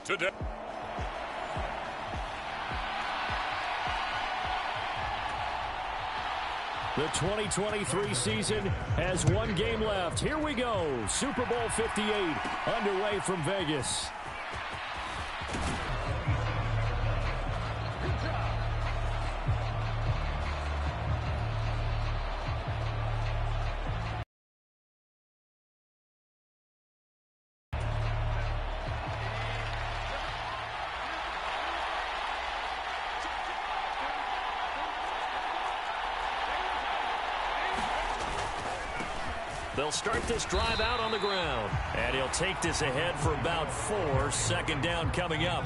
today. The 2023 season has one game left. Here we go. Super Bowl 58 underway from Vegas. They'll start this drive out on the ground. And he'll take this ahead for about 4. Second down coming up.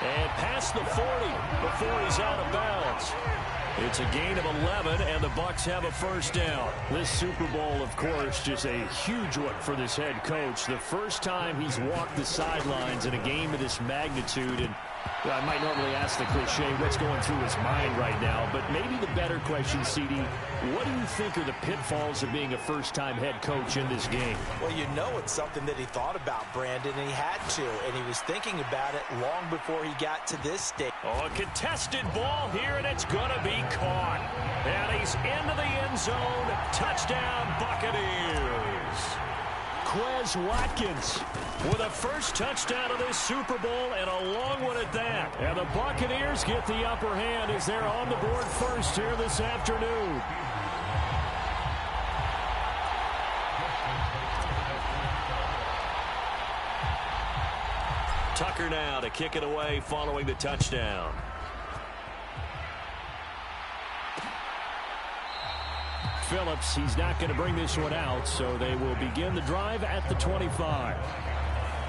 And past the 40 before he's out of bounds. It's a gain of 11, and the Bucs have a first down. This Super Bowl, of course, just a huge one for this head coach. The first time he's walked the sidelines in a game of this magnitude, and I might normally ask the cliche, what's going through his mind right now, but maybe the better question, CD, what do you think are the pitfalls of being a first-time head coach in this game? Well, you know it's something that he thought about, Brandon, and he had to, and he was thinking about it long before he got to this stage. Oh, a contested ball here, and it's going to be caught. And he's into the end zone. Touchdown, Buccaneers. Quez Watkins with a first touchdown of this Super Bowl, and a long one at that. And the Buccaneers get the upper hand as they're on the board first here this afternoon. Tucker now to kick it away following the touchdown. Phillips, he's not going to bring this one out, so they will begin the drive at the 25.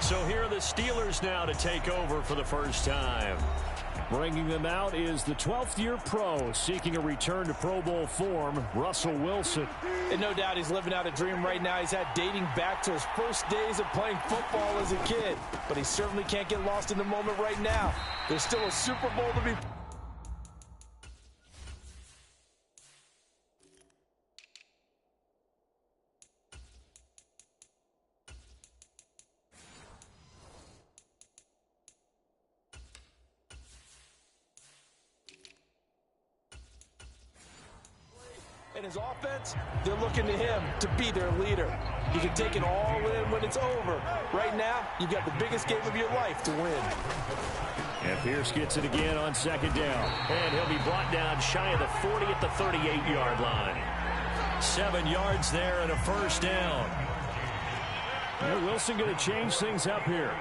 So here are the Steelers now to take over for the first time. Bringing them out is the 12th-year pro seeking a return to Pro Bowl form, Russell Wilson. And no doubt he's living out a dream right now. He's had dating back to his first days of playing football as a kid. But he certainly can't get lost in the moment right now. There's still a Super Bowl to be... And his offense, they're looking to him to be their leader. You can take it all in when it's over. Right now, you've got the biggest game of your life to win. And Pierce gets it again on second down. And he'll be brought down shy of the 40 at the 38-yard line. 7 yards there and a first down. And Wilson going to change things up here.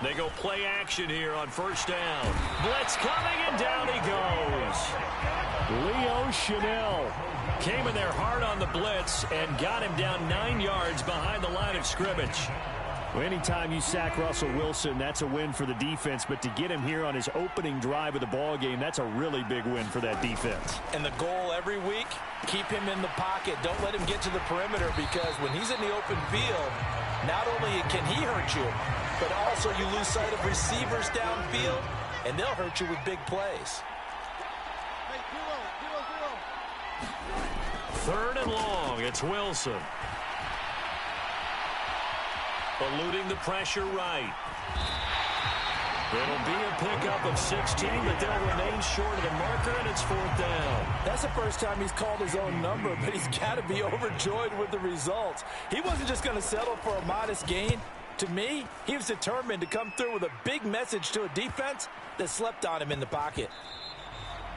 They go play action here on first down. Blitz coming, and down he goes. Leo Chenal came in there hard on the blitz and got him down 9 yards behind the line of scrimmage. Well, anytime you sack Russell Wilson, that's a win for the defense. But to get him here on his opening drive of the ball game, that's a really big win for that defense. And the goal every week, keep him in the pocket. Don't let him get to the perimeter, because when he's in the open field, not only can he hurt you, but also you lose sight of receivers downfield, and they'll hurt you with big plays. Third and long, it's Wilson. Eluding the pressure right. It'll be a pickup of 16, but they'll remain short of the marker, and it's fourth down. That's the first time he's called his own number, but he's got to be overjoyed with the results. He wasn't just going to settle for a modest gain. To me, he was determined to come through with a big message to a defense that slept on him in the pocket.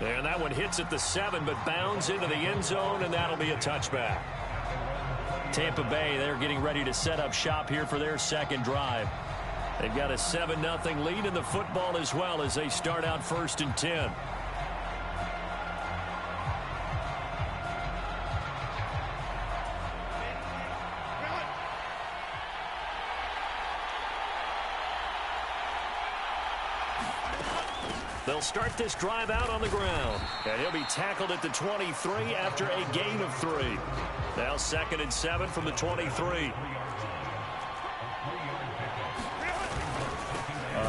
And that one hits at the 7, but bounds into the end zone, and that'll be a touchback. Tampa Bay, they're getting ready to set up shop here for their second drive. They've got a 7-0 lead in the football as well as they start out 1st and 10. They'll start this drive out on the ground. And he'll be tackled at the 23 after a gain of 3. Now 2nd and 7 from the 23.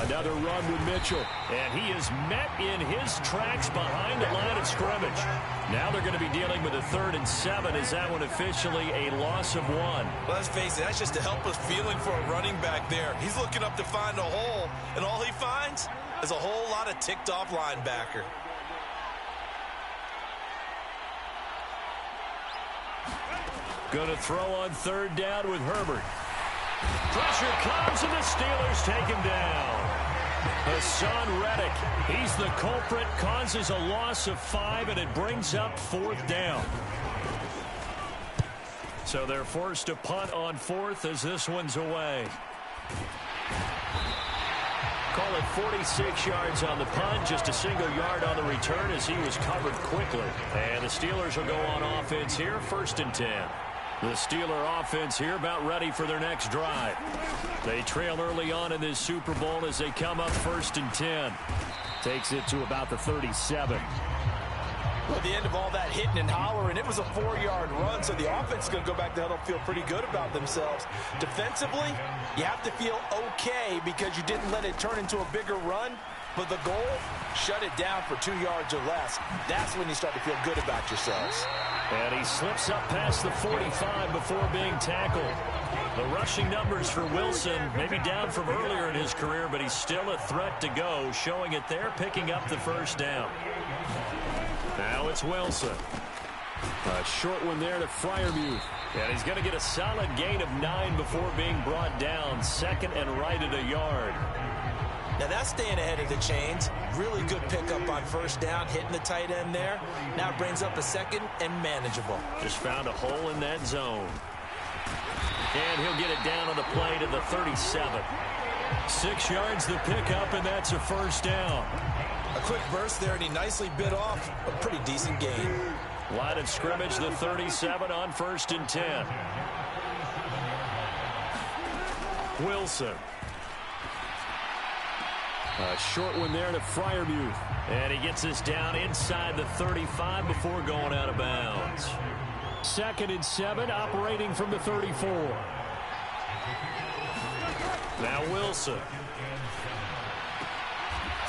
Another run with Mitchell. And he is met in his tracks behind the line of scrimmage. Now they're going to be dealing with a 3rd and 7. Is that one officially a loss of 1? Well, let's face it, that's just a helpless feeling for a running back there. He's looking up to find a hole, and all he finds is a whole lot of ticked-off linebacker. Going to throw on 3rd down with Herbert. Pressure comes, and the Steelers take him down. Hassan Reddick, he's the culprit, causes a loss of 5, and it brings up 4th down. So they're forced to punt on 4th as this one's away. Call it 46 yards on the punt, just a single yard on the return as he was covered quickly. And the Steelers will go on offense here, 1st and 10. The Steeler offense here about ready for their next drive. They trail early on in this Super Bowl as they come up 1st and 10. Takes it to about the 37. At the end of all that hitting and hollering, it was a 4-yard run, so the offense is going to go back to huddle, feel pretty good about themselves. Defensively, you have to feel okay because you didn't let it turn into a bigger run, but the goal, shut it down for 2 yards or less. That's when you start to feel good about yourselves. And he slips up past the 45 before being tackled. The rushing numbers for Wilson, maybe down from earlier in his career, but he's still a threat to go, showing it there, picking up the 1st down. Now it's Wilson. A short one there to Freiermuth. And he's going to get a solid gain of 9 before being brought down. 2nd and right at a yard. Now that's staying ahead of the chains. Really good pickup on 1st down, hitting the tight end there. Now it brings up a 2nd and manageable. Just found a hole in that zone. And he'll get it down on the play to the 37. 6 yards the pickup, and that's a 1st down. A quick burst there, and he nicely bit off a pretty decent gain. Line of scrimmage, the 37 on 1st and 10. Wilson. A short one there to Freiermuth. And he gets this down inside the 35 before going out of bounds. 2nd and 7, operating from the 34. Now Wilson.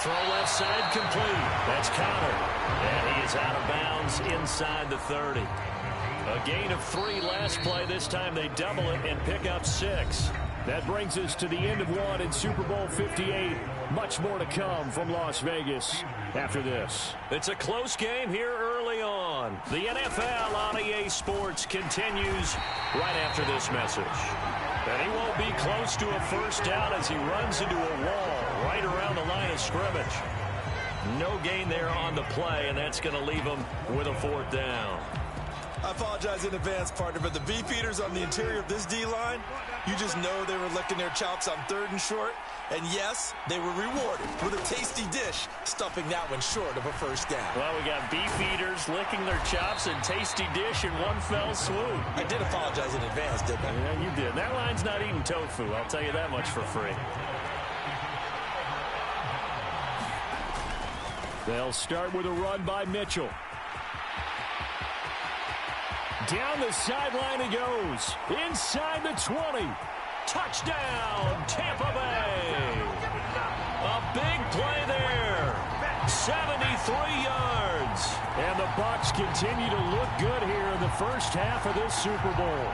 Throw left side complete. That's countered. And he is out of bounds inside the 30. A gain of 3 last play. This time they double it and pick up 6. That brings us to the end of 1 in Super Bowl 58. Much more to come from Las Vegas after this. It's a close game here early on. The NFL on EA Sports continues right after this message. And he won't be close to a 1st down as he runs into a wall right around the line of scrimmage. No gain there on the play, and that's going to leave him with a 4th down. I apologize in advance, partner, but the beefeaters on the interior of this D-line, you just know they were licking their chops on 3rd and short. And yes, they were rewarded with a tasty dish, stuffing that one short of a 1st down. Well, we got beefeaters licking their chops and tasty dish in one fell swoop. I did apologize in advance, didn't I? Yeah, you did. That line's not eating tofu, I'll tell you that much for free. They'll start with a run by Mitchell. Down the sideline he goes. Inside the 20. Touchdown, Tampa Bay. A big play there. 73 yards. And the Bucs continue to look good here in the first half of this Super Bowl.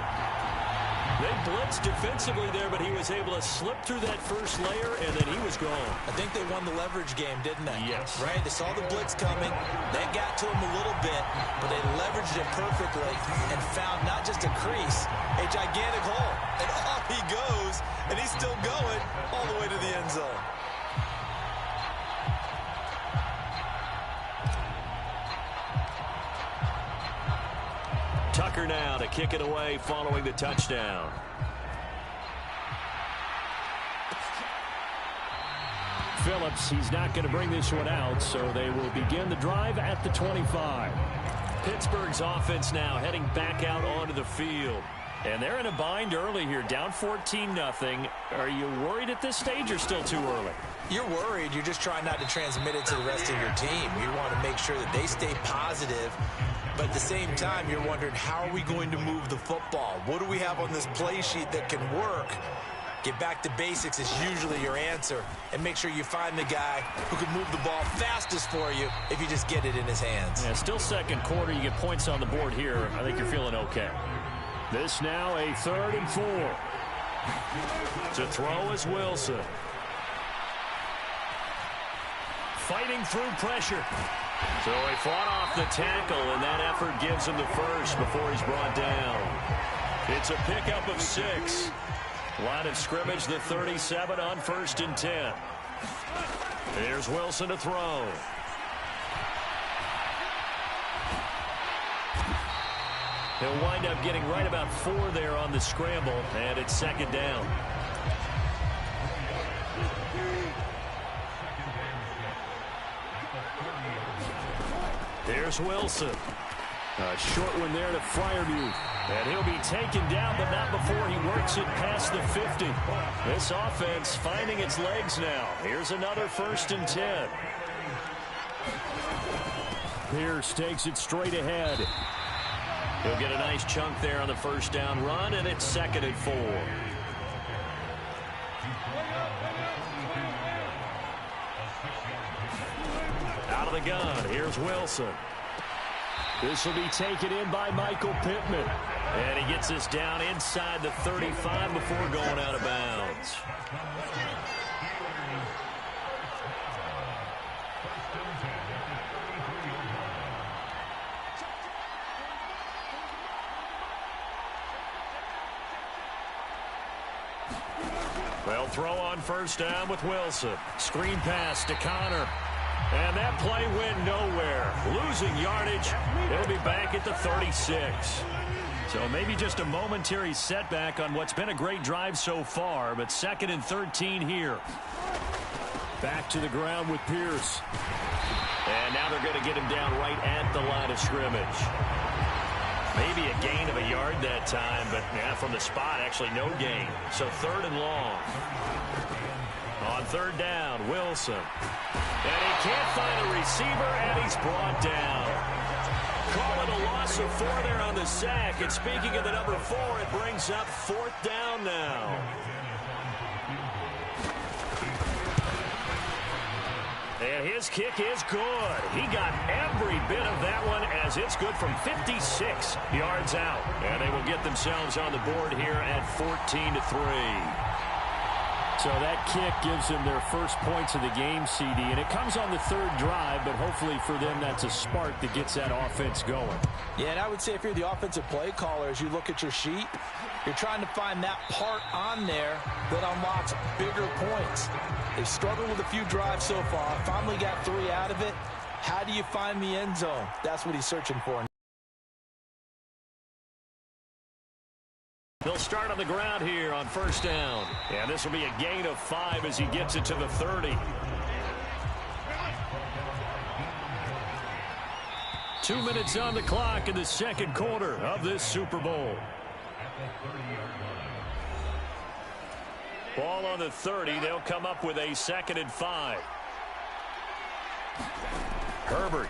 They blitzed defensively there, but he was able to slip through that first layer, and then he was gone. I think they won the leverage game, didn't they? Yes. Right? They saw the blitz coming. They got to him a little bit, but they leveraged it perfectly and found not just a crease, a gigantic hole. And off he goes, and he's still going all the way to the end zone. Tucker now to kick it away following the touchdown. Phillips, he's not going to bring this one out, so they will begin the drive at the 25. Pittsburgh's offense now heading back out onto the field. And they're in a bind early here, down 14-0. Are you worried at this stage or still too early? You're worried. You're just trying not to transmit it to the rest of your team. You want to make sure that they stay positive. But at the same time, you're wondering, how are we going to move the football? What do we have on this play sheet that can work? Get back to basics is usually your answer. And make sure you find the guy who can move the ball fastest for you if you just get it in his hands. Yeah, still second quarter. You get points on the board here. I think you're feeling okay. This now a 3rd and 4. To throw is Wilson. Fighting through pressure. So he fought off the tackle, and that effort gives him the first before he's brought down. It's a pickup of 6. Line of scrimmage, the 37 on 1st and 10. Here's Wilson to throw. He'll wind up getting right about 4 there on the scramble, and it's 2nd down. Here's Wilson. A short one there to Freiermuth. And he'll be taken down, but not before he works it past the 50. This offense finding its legs now. Here's another 1st and 10. Pierce takes it straight ahead. He'll get a nice chunk there on the 1st down run, and it's 2nd and 4. Out of the gun, here's Wilson. This will be taken in by Michael Pittman. And he gets this down inside the 35 before going out of bounds. They'll throw on 1st down with Wilson. Screen pass to Connor. And that play went nowhere. Losing yardage. They'll be back at the 36. So maybe just a momentary setback on what's been a great drive so far, but 2nd and 13 here. Back to the ground with Pierce. And now they're going to get him down right at the line of scrimmage. Maybe a gain of a yard that time, but yeah, from the spot, actually no gain. So 3rd and long. On 3rd down, Wilson. And he can't find a receiver, and he's brought down. Call it a loss of 4 there on the sack. And speaking of the number 4, it brings up 4th down now. And his kick is good. He got every bit of that one as it's good from 56 yards out. And they will get themselves on the board here at 14-3. So that kick gives them their first points of the game, CD, and it comes on the 3rd drive, but hopefully for them that's a spark that gets that offense going. Yeah, and I would say if you're the offensive play caller, as you look at your sheet, you're trying to find that part on there that unlocks bigger points. They've struggled with a few drives so far, finally got 3 out of it. How do you find the end zone? That's what he's searching for. They'll start on the ground here on 1st down. And this will be a gain of 5 as he gets it to the 30. 2 minutes on the clock in the 2nd quarter of this Super Bowl. Ball on the 30. They'll come up with a 2nd and 5. Herbert.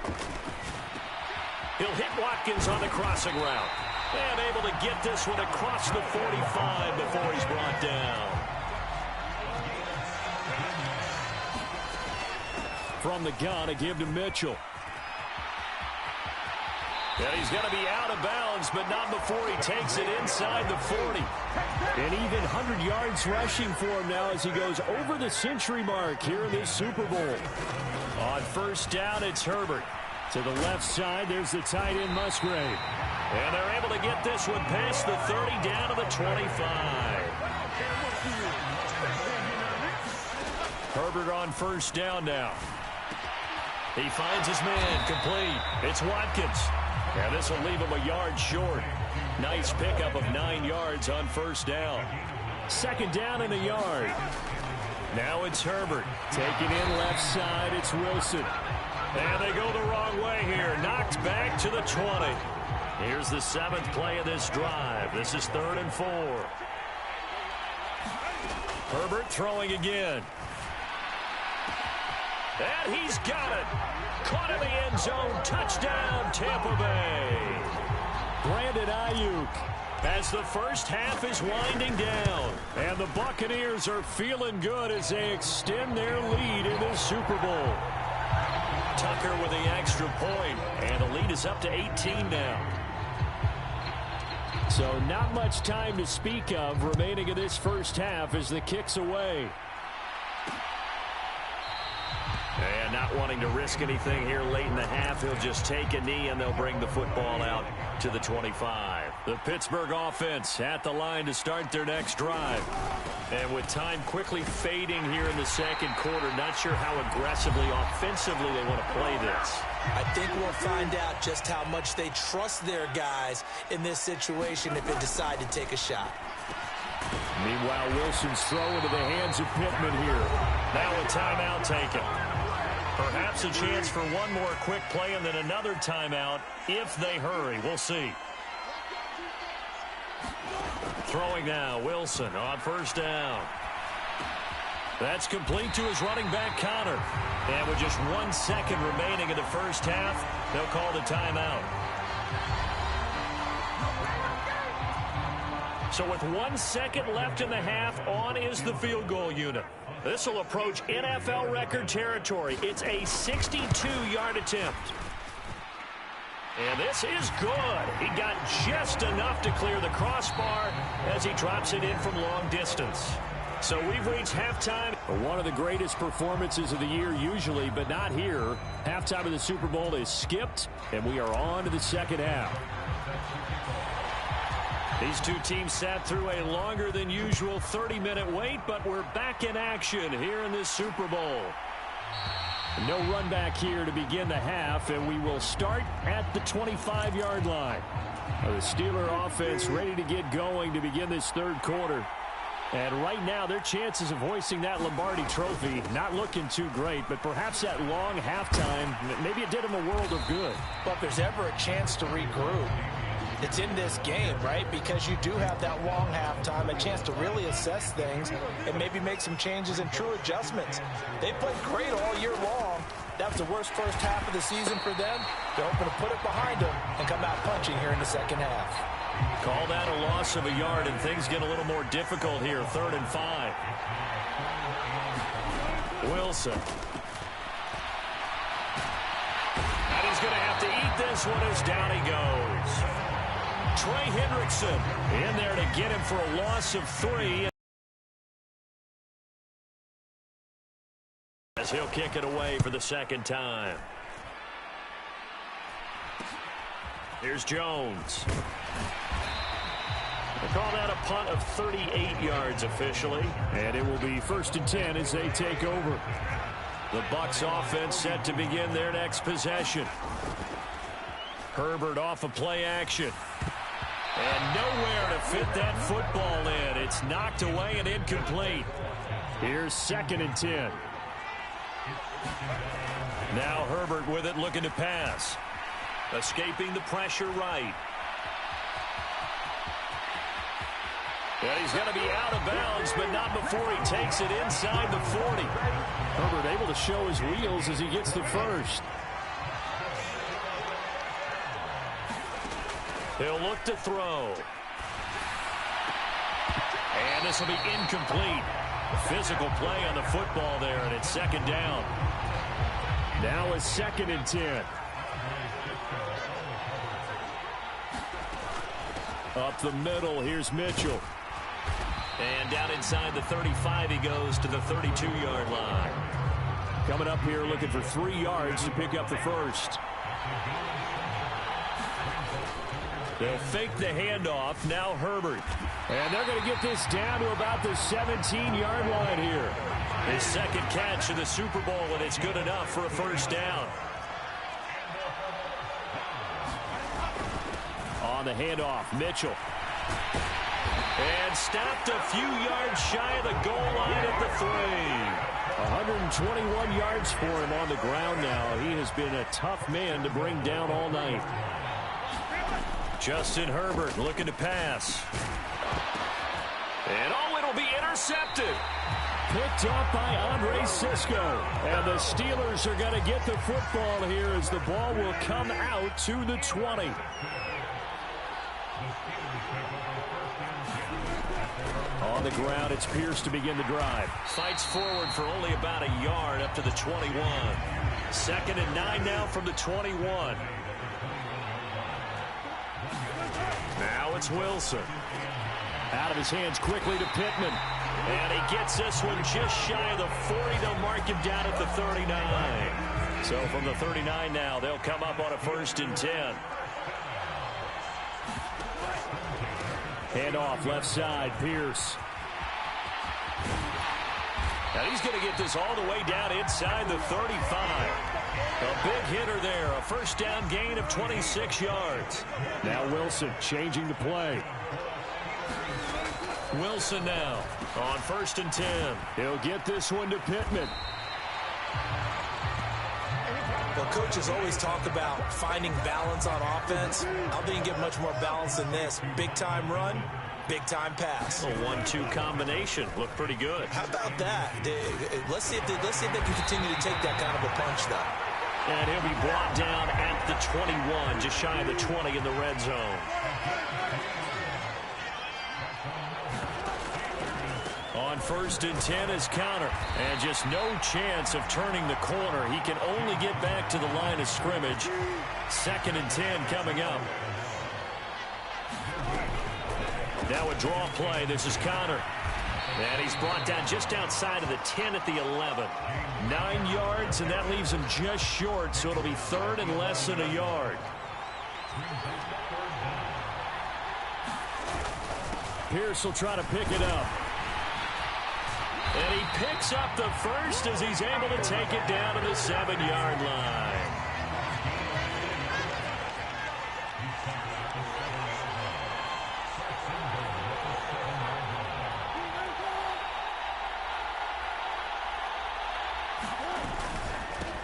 He'll hit Watkins on the crossing route. And able to get this one across the 45 before he's brought down. From the gun, a give to Mitchell. And he's going to be out of bounds, but not before he takes it inside the 40. And even 100 yards rushing for him now as he goes over the century mark here in this Super Bowl. On 1st down, it's Herbert. To the left side, there's the tight end Musgrave. And they're able to get this one past the 30 down to the 25. Herbert on 1st down now. He finds his man complete. It's Watkins. And this will leave him a yard short. Nice pickup of 9 yards on 1st down. 2nd down and a yard. Now it's Herbert. Taking in left side, it's Wilson. And they go the wrong way here. Knocked back to the 20. Here's the 7th play of this drive. This is 3rd and 4. Herbert throwing again. And he's got it. Caught in the end zone. Touchdown, Tampa Bay. Brandon Ayuk. as the first half is winding down. And the Buccaneers are feeling good as they extend their lead in the Super Bowl. Tucker with the extra point, and the lead is up to 18 now. So not much time to speak of remaining in this first half as the kick's away. And not wanting to risk anything here late in the half, he'll just take a knee and they'll bring the football out to the 25. The Pittsburgh offense at the line to start their next drive. And with time quickly fading here in the second quarter, not sure how aggressively, offensively they want to play this. I think we'll find out just how much they trust their guys in this situation if they decide to take a shot. Meanwhile, Wilson's throw into the hands of Pittman here. Now a timeout taken. Perhaps a chance for one more quick play and then another timeout if they hurry. We'll see. Throwing now, Wilson on first down. That's complete to his running back, Connor. And with just 1 second remaining in the first half, they'll call the timeout. So with 1 second left in the half, on is the field goal unit. This will approach NFL record territory. It's a 62-yard attempt. And this is good. He got just enough to clear the crossbar as he drops it in from long distance. So we've reached halftime. One of the greatest performances of the year usually, but not here. Halftime of the Super Bowl is skipped, and we are on to the second half. These two teams sat through a longer than usual 30-minute wait, but we're back in action here in this Super Bowl. No run back here to begin the half, and we will start at the 25-yard line. The Steeler offense ready to get going to begin this third quarter. And right now, their chances of hoisting that Lombardi trophy not looking too great, but perhaps that long halftime, maybe it did them a world of good. But if there's ever a chance to regroup, it's in this game, right? Because you do have that long halftime, a chance to really assess things and maybe make some changes and true adjustments. They played great all year long. That was the worst first half of the season for them. They're hoping to put it behind them and come out punching here in the second half. Call that a loss of a yard, and things get a little more difficult here. 3rd and 5. Wilson. And he's going to have to eat this one as down he goes. Trey Hendrickson in there to get him for a loss of 3. As he'll kick it away for the second time. Here's Jones. They call that a punt of 38 yards officially. And it will be 1st and 10 as they take over. The Bucs offense set to begin their next possession. Herbert off of play action. And nowhere to fit that football in. It's knocked away and incomplete. Here's 2nd and 10. Now Herbert with it, looking to pass. Escaping the pressure right. And he's going to be out of bounds, but not before he takes it inside the 40. Herbert able to show his wheels as he gets the first. He'll look to throw. And this will be incomplete. Physical play on the football there, and it's 2nd down. Now a 2nd and 10. Up the middle, here's Mitchell. And down inside the 35 he goes to the 32-yard line. Coming up here looking for 3 yards to pick up the first. They'll fake the handoff. Now Herbert. And they're going to get this down to about the 17-yard line here. His 2nd catch in the Super Bowl, and it's good enough for a first down. On the handoff, Mitchell. And stopped a few yards shy of the goal line at the 3. 121 yards for him on the ground now. He has been a tough man to bring down all night. Justin Herbert looking to pass. And it'll be intercepted. Picked up by Andre Cisco. And the Steelers are going to get the football here as the ball will come out to the 20. on the ground. It's Pierce to begin the drive. Fights forward for only about a yard up to the 21. 2nd and 9 now from the 21. Now it's Wilson. Out of his hands quickly to Pittman. And he gets this one just shy of the 40. They'll mark him down at the 39. So from the 39 now, they'll come up on a 1st and 10. Hand off left side, Pierce. Now he's going to get this all the way down inside the 35. A big hitter there, a 1st down gain of 26 yards. Now Wilson changing the play. Wilson now on 1st and 10. He'll get this one to Pittman. Well, coaches always talk about finding balance on offense. I don't think you get much more balance than this. Big-time run, big-time pass. A 1-2 combination. Looked pretty good. How about that? Let's see if they can continue to take that kind of a punch, though. And he'll be brought down at the 21, just shy of the 20 in the red zone. On 1st and 10 is Conner. And just no chance of turning the corner. He can only get back to the line of scrimmage. 2nd and 10 coming up. Now a draw play. This is Conner. And he's brought down just outside of the 10 at the 11. 9 yards, and that leaves him just short, so it'll be 3rd and less than a yard. Pierce will try to pick it up. And he picks up the 1st as he's able to take it down to the 7-yard line.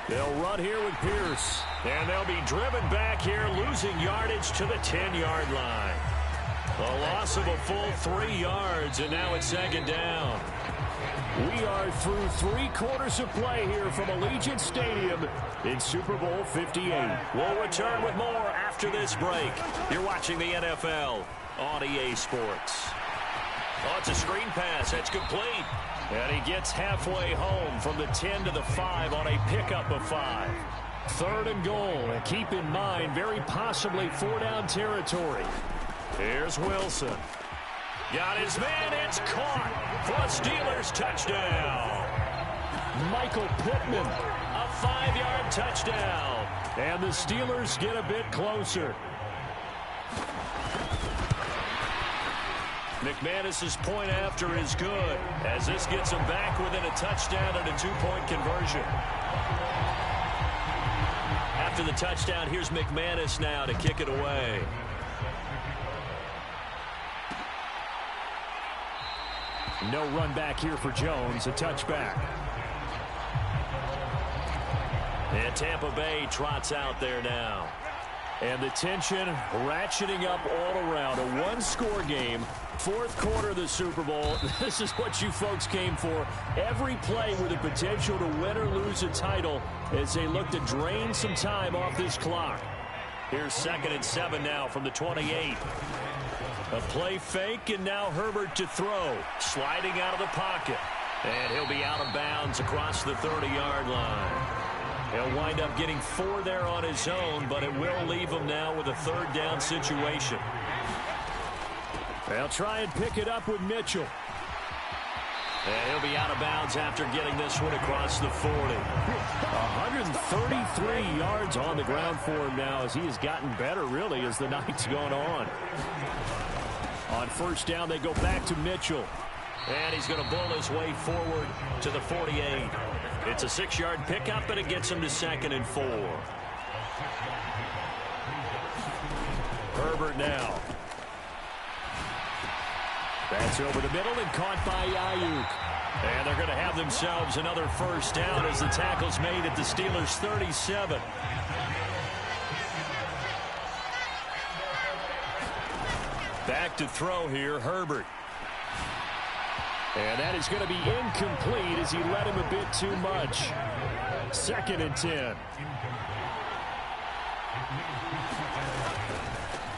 They'll run here with Pierce. And they'll be driven back here, losing yardage to the 10-yard line. A loss of a full 3 yards, and now it's 2nd down. We are through 3 quarters of play here from Allegiant Stadium in Super Bowl 58. We'll return with more after this break. You're watching the NFL on EA Sports. Oh, it's a screen pass. That's complete. And he gets halfway home from the 10 to the 5 on a pickup of 5. 3rd and goal. And keep in mind, very possibly 4-down territory. Here's Wilson. Got his man. It's caught for a Steelers touchdown. Michael Pittman. A 5-yard touchdown. And the Steelers get a bit closer. McManus's point after is good, as this gets him back within a touchdown and a 2-point conversion. After the touchdown, here's McManus now to kick it away. No run back here for Jones, a touchback. And Tampa Bay trots out there now. And the tension ratcheting up all around. A 1-score game, 4th quarter of the Super Bowl. This is what you folks came for. Every play with the potential to win or lose a title as they look to drain some time off this clock. Here's 2nd and 7 now from the 28. A play fake, and now Herbert to throw. Sliding out of the pocket. And he'll be out of bounds across the 30-yard line. He'll wind up getting 4 there on his own, but it will leave him now with a 3rd down situation. They'll try and pick it up with Mitchell. And he'll be out of bounds after getting this one across the 40. 133 yards on the ground for him now as he has gotten better, really, as the night's gone on. On 1st down, they go back to Mitchell. And he's going to bull his way forward to the 48. It's a 6-yard pickup, and it gets him to 2nd and 4. Herbert now. That's over the middle and caught by Ayuk. And they're going to have themselves another 1st down as the tackle's made at the Steelers' 37. Back to throw here, Herbert. And that is going to be incomplete as he led him a bit too much. 2nd and 10.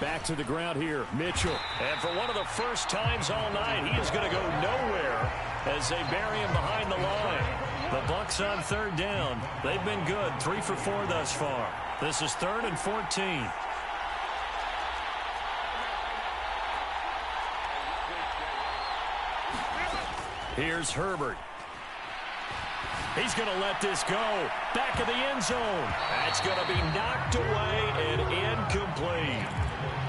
Back to the ground here, Mitchell. And for one of the first times all night, he is going to go nowhere as they bury him behind the line. The Bucks on third down. They've been good, 3 for 4 thus far. This is 3rd and 14. Here's Herbert. He's going to let this go. Back of the end zone. That's going to be knocked away and incomplete.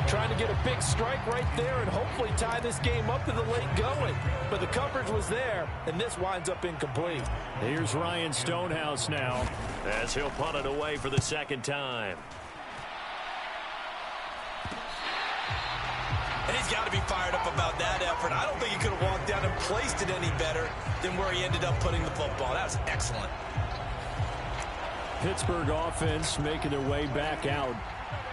Trying to get a big strike right there and hopefully tie this game up to the late going. But the coverage was there, and this winds up incomplete. Here's Ryan Stonehouse now, as he'll punt it away for the second time. And he's got to be fired up about that effort. I don't think he could have walked down and placed it any better than where he ended up putting the football. That was excellent. Pittsburgh offense making their way back out.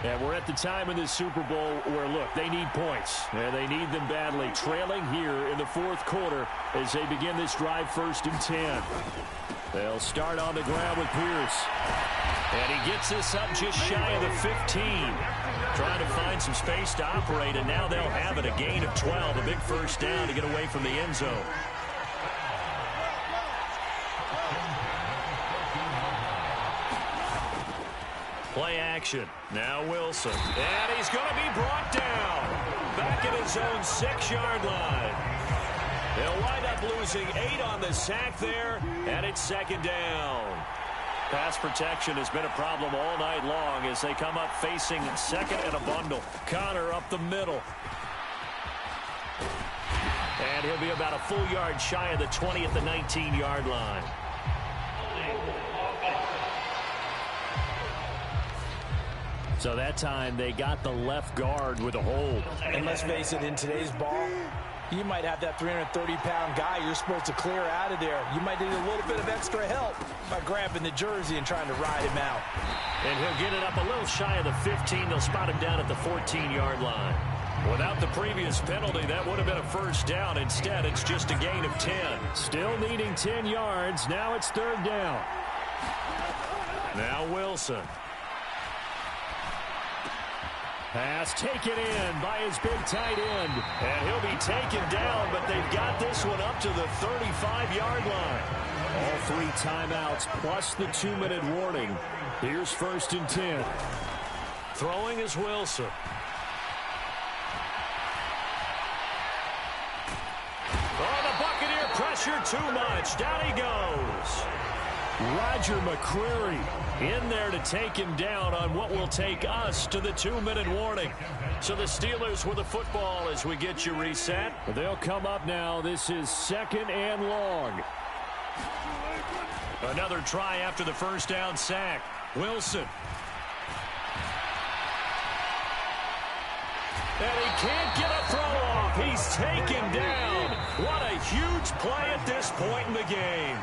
And we're at the time in this Super Bowl where, look, they need points. And they need them badly. Trailing here in the 4th quarter as they begin this drive 1st and 10. They'll start on the ground with Pierce. And he gets this up just shy of the 15. Trying to find some space to operate, and now they'll have it. A gain of 12, a big first down to get away from the end zone. Play action. Now Wilson. And he's going to be brought down. Back at his own 6-yard line. They'll wind up losing 8 on the sack there, and it's 2nd down. Pass protection has been a problem all night long as they come up facing 2nd and a bundle. Connor up the middle. And he'll be about a full yard shy of the 20 at the 19-yard line. So that time they got the left guard with a hold. And let's face it, in today's ball, you might have that 330-pound guy you're supposed to clear out of there. You might need a little bit of extra help by grabbing the jersey and trying to ride him out. And he'll get it up a little shy of the 15. They'll spot him down at the 14-yard line. Without the previous penalty, that would have been a first down. Instead, it's just a gain of 10. Still needing 10 yards. Now it's 3rd down. Now Wilson. Pass taken in by his big tight end. And he'll be taken down, but they've got this one up to the 35-yard line. All 3 timeouts plus the 2-minute warning. Here's 1st and 10. Throwing is Wilson. Oh, the Buccaneer pressure too much. Down he goes. Roger McCreary in there to take him down on what will take us to the 2-minute warning. So the Steelers with the football as we get you reset. They'll come up now. This is 2nd and long. Another try after the first down sack. Wilson. And he can't get a throw off. He's taken down. What a huge play at this point in the game.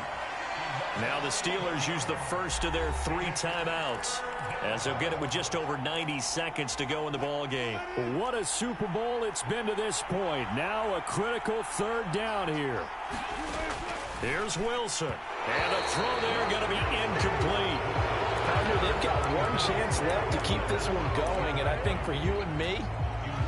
Now the Steelers use the first of their 3 timeouts as they'll get it with just over 90 seconds to go in the ball game. What a Super Bowl it's been to this point. Now a critical 3rd down here. Here's Wilson. And a throw there going to be incomplete. They've got one chance left to keep this one going, and I think for you and me,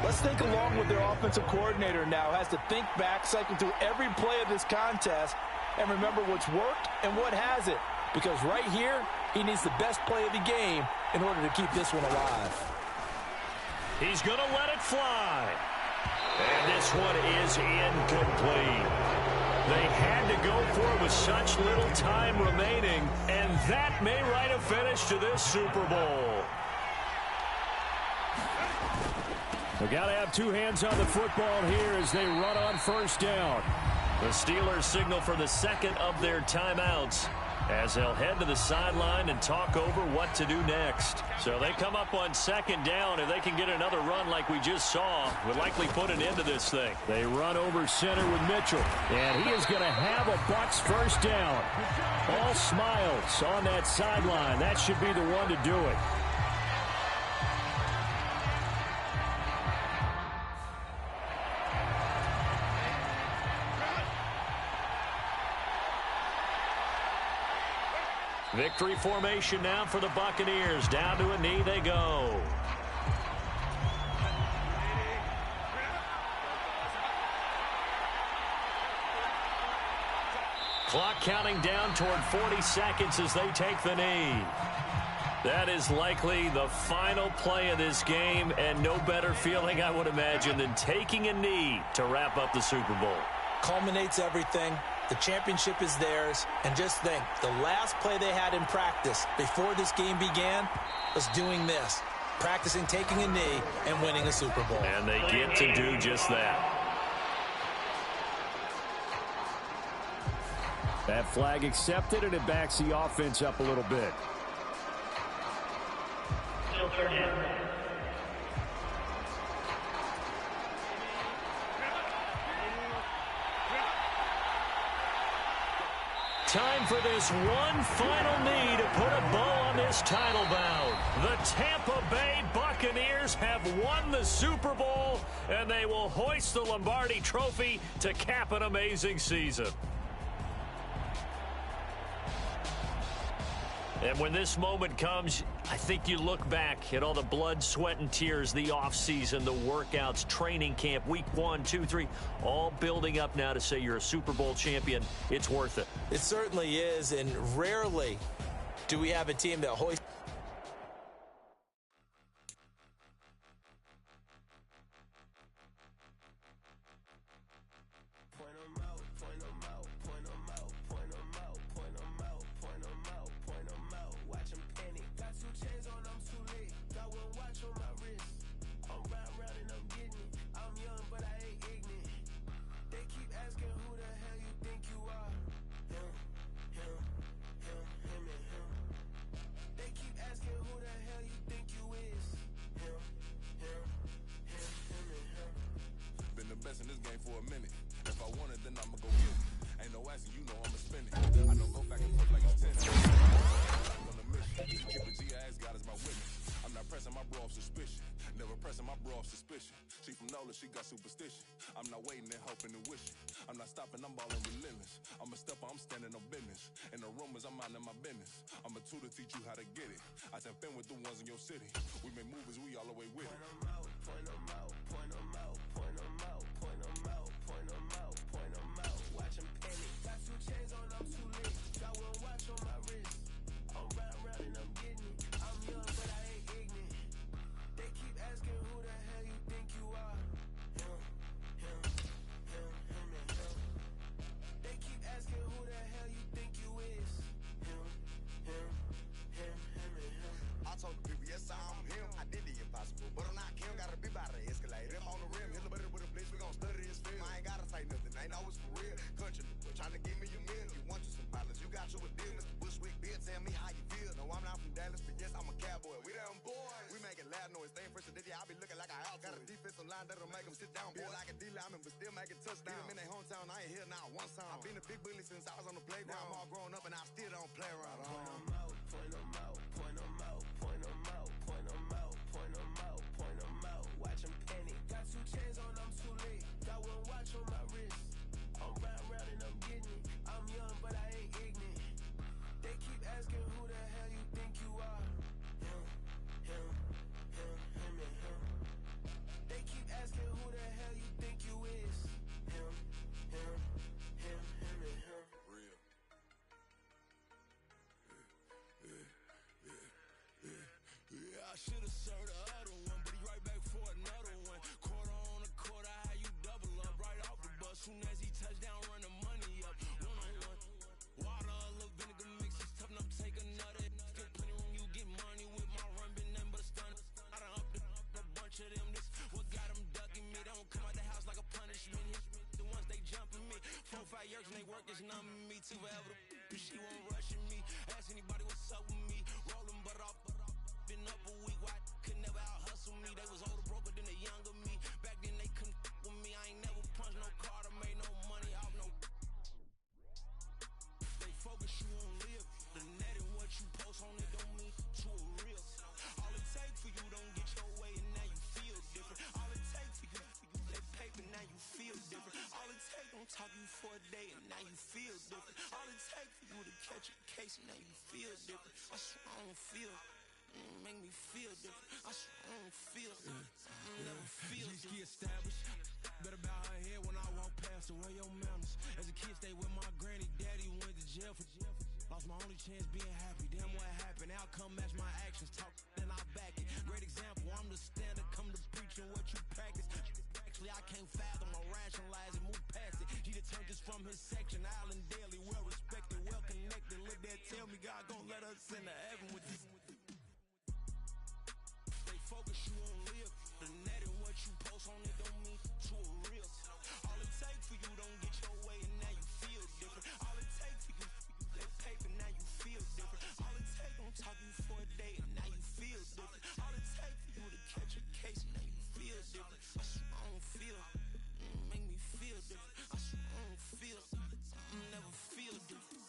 let's think along with their offensive coordinator now. Has to think back, cycle through every play of this contest, and remember what's worked and what hasn't. Because right here, he needs the best play of the game in order to keep this one alive. He's going to let it fly. And this one is incomplete. They had to go for it with such little time remaining, and that may write a finish to this Super Bowl. They've got to have 2 hands on the football here as they run on first down. The Steelers signal for the second of their timeouts as they'll head to the sideline and talk over what to do next. So they come up on second down. If they can get another run like we just saw, would likely put an end to this thing. They run over center with Mitchell, and he is going to have a Bucs first down. All smiles on that sideline. That should be the one to do it. Victory formation now for the Buccaneers. Down to a knee they go. Clock counting down toward 40 seconds as they take the knee. That is likely the final play of this game, and no better feeling, I would imagine, than taking a knee to wrap up the Super Bowl. Culminates everything. The championship is theirs. And just think, the last play they had in practice before this game began was doing this, practicing taking a knee and winning a Super Bowl. And they get to do just that. That flag accepted, and it backs the offense up a little bit. Time for this one final knee to put a bow on this title bout. The Tampa Bay Buccaneers have won the Super Bowl, and they will hoist the Lombardi Trophy to cap an amazing season. And when this moment comes, I think you look back at all the blood, sweat, and tears, the offseason, the workouts, training camp, week 1, 2, 3, all building up now to say you're a Super Bowl champion. It's worth it. It certainly is, and rarely do we have a team that hoists. She got superstition. I'm not waiting and hoping and wishing. I'm not stopping, I'm balling relentless. I'm a stepper, I'm standing on business. In the rumors, I'm minding my business. I'm a tutor, teach you how to get it. I tap in with the ones in your city. We make movies, we all the way with it. Point them out, point them out, point them out, point them out, point them out, point them out, point them out. Watch them panic. Got 2 chains on, I'm too lit. Got 1 watch on my wrist. I'm round and I'm getting it. I'm young, but I ain't ignorant. They keep asking who the hell you think you are. They keep asking who the hell you think you is. Him. I told the people, yes, I'm him. I did the impossible, but I'm not Kim. Gotta be by the escalator. Him on the rim, hit the butter with a blitz. We gon' study his film. I ain't gotta say nothing. Ain't always for real. Country, trying to give me a meal. You want you some pilots. You got you a deal, Mr. Bushwick. Bill, tell me how you feel. No, I'm not from Dallas, but yes, I'm a cowboy. We them boys. We making loud noise. Staying fresh today. I be looking like a house. Got a defensive line that'll make them sit down. Feel like a D-lineman, but still making touchdowns. Beat them in their hometown. I ain't here now one time. I've been a big bully since I was on the playground. Now I'm all grown up and I still don't play around. Point them out, point them out, point them out, point them out, point them out, point them out, point them out. Watch them panic. Got 2 chains on, I'm too late. Got 1 watch on my wrist. I'm round and I'm getting it. I'm young, but I ain't ignorant. They keep asking who the hell you think you are. Him. They keep asking who the hell you think you is. Him. Real. Yeah, I should've served the other one, but he right back for another one. Quarter on a quarter, how you double up right off the bus. Soon as he touch down, run the money up. 1-on-1. Water, a little vinegar mix, it's tough enough to take another. Still plenty room, you get money with my run, been nothing but a stun. I done upped a bunch of them. This what got them ducking me. They don't come out the house like a punishment. The ones they jumping me. 4-5 years when they work, it's numbing me. Too forever. She won't rushing me. Ask anybody what's up with me. Rolling butt off. Been up a week, why could never out hustle me? They was older, broker than the younger me. Back then they couldn't with me. I ain't never punched no card or made no money off no. They focus you on live. The net and what you post on it don't mean to a real. All it take for you don't get your way and now you feel different. All it take for you that paper now you feel different. All it take don't talk you for a day and now you feel different. All it take for you to catch a case and now you feel different. I swear I don't feel. Make me feel different. I swear I don't feel. Never feel. Just get established. Better bow her head when I walk past the way your manners. As a kid stay with my granny, daddy went to jail for jail. Lost my only chance being happy. Damn, what happened? Outcome match my actions. Talk, then I back it. Great example, I'm the standard. Come to preaching what you practice. Actually, I can't fathom or rationalize it. Move past it. He turned this from his section. Island Daily, well respected, well connected. Look there, tell me God gon' let us into heaven with this. Stay focused, you won't live. The net and what you post on it don't mean to a real. All it takes for you don't get your way and now you feel different. All it takes for you. That paper, now you feel different. All it take, don't talk you for a day, and now you feel different. All it take for you to catch a case, now you feel different. I swear I don't feel, make me feel different. I swear I don't feel, never feel different.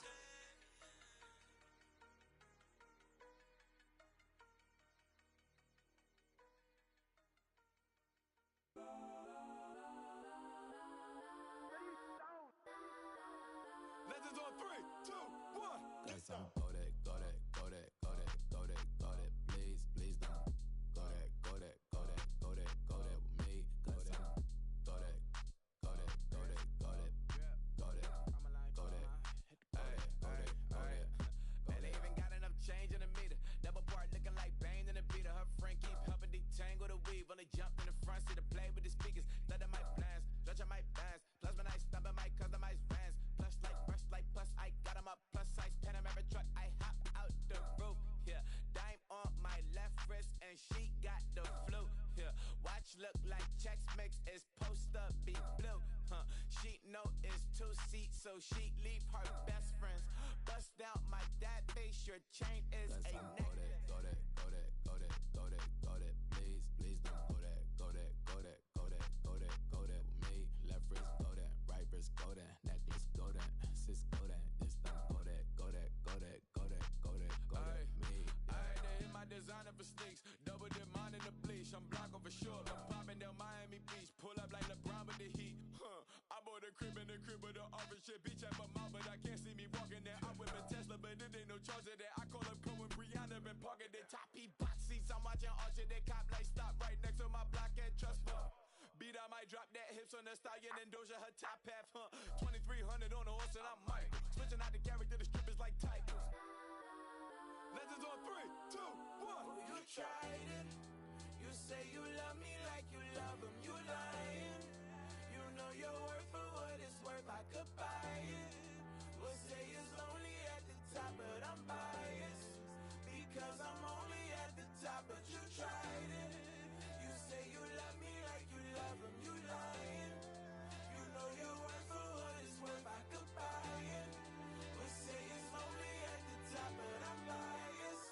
Legends on 3, 2, 1. Got some Kodak, Kodak, Kodak, Kodak, Kodak, Kodak. Please, please don't. Kodak, Kodak, Kodak, Kodak, Kodak with me. Got some Kodak, Kodak, Kodak, Kodak, Kodak, Kodak, Kodak, Kodak. Man, they even got enough change in the meter. Double part looking like Bane in the beater. Her friend keep helping detangle the weave. Only jumped in the front seat to play with the speakers. Let them might blast, stretch my bands. Plus when I stop at my customized vans. Plus like brush like plus I got them up. Plus size Panamera truck. I hop out the roof. Yeah, dime on my left wrist and she got the flu. Yeah, watch look like Chex Mix is post up be blue. She know it's 2 seats, so she leave her best friends. Bust down my dad face. Your chain is Got a some necklace. Kodak, Kodak, Kodak, Kodak, Kodak. Please, please don't. Kodak, Kodak, Kodak, Kodak, Kodak, Kodak with me. Left wrist Kodak, right wrist Kodak, necklace Kodak, sis Kodak. This don't Kodak, Kodak, Kodak, Kodak, Kodak, Kodak with me. I had to hit my designer for sneaks. Double dip mine in the bleach. I'm blocking for sure. I'm popping down Miami Beach. Pull up like LeBron with the heat. I bought a crib in the crib with the orange shit. Beach at my mouth, but I can't see me walking there. I'm with a Tesla, but it ain't no charge of that. I call up Cohen Brianna and parking the top heat box seats. I'm watching Archer. They cop like stop right next to my block at Trust Fund. Beat, I might drop that hips on the stallion and Doja her top half. 2300 on the horse and I'm Mike. Switching out the character, the strippers like Tigers. Legends on 3, 2, 1. You tried it. You say you love me like you love him. You lying. You know your worth for what it's worth. I could buy it. We'll say it's lonely at the top, but I'm biased. Because I'm only at the top, but you tried it. You say you love me like you love him. You lying. You know your worth for what it's worth. I could buy it. We'll say it's lonely at the top, but I'm biased.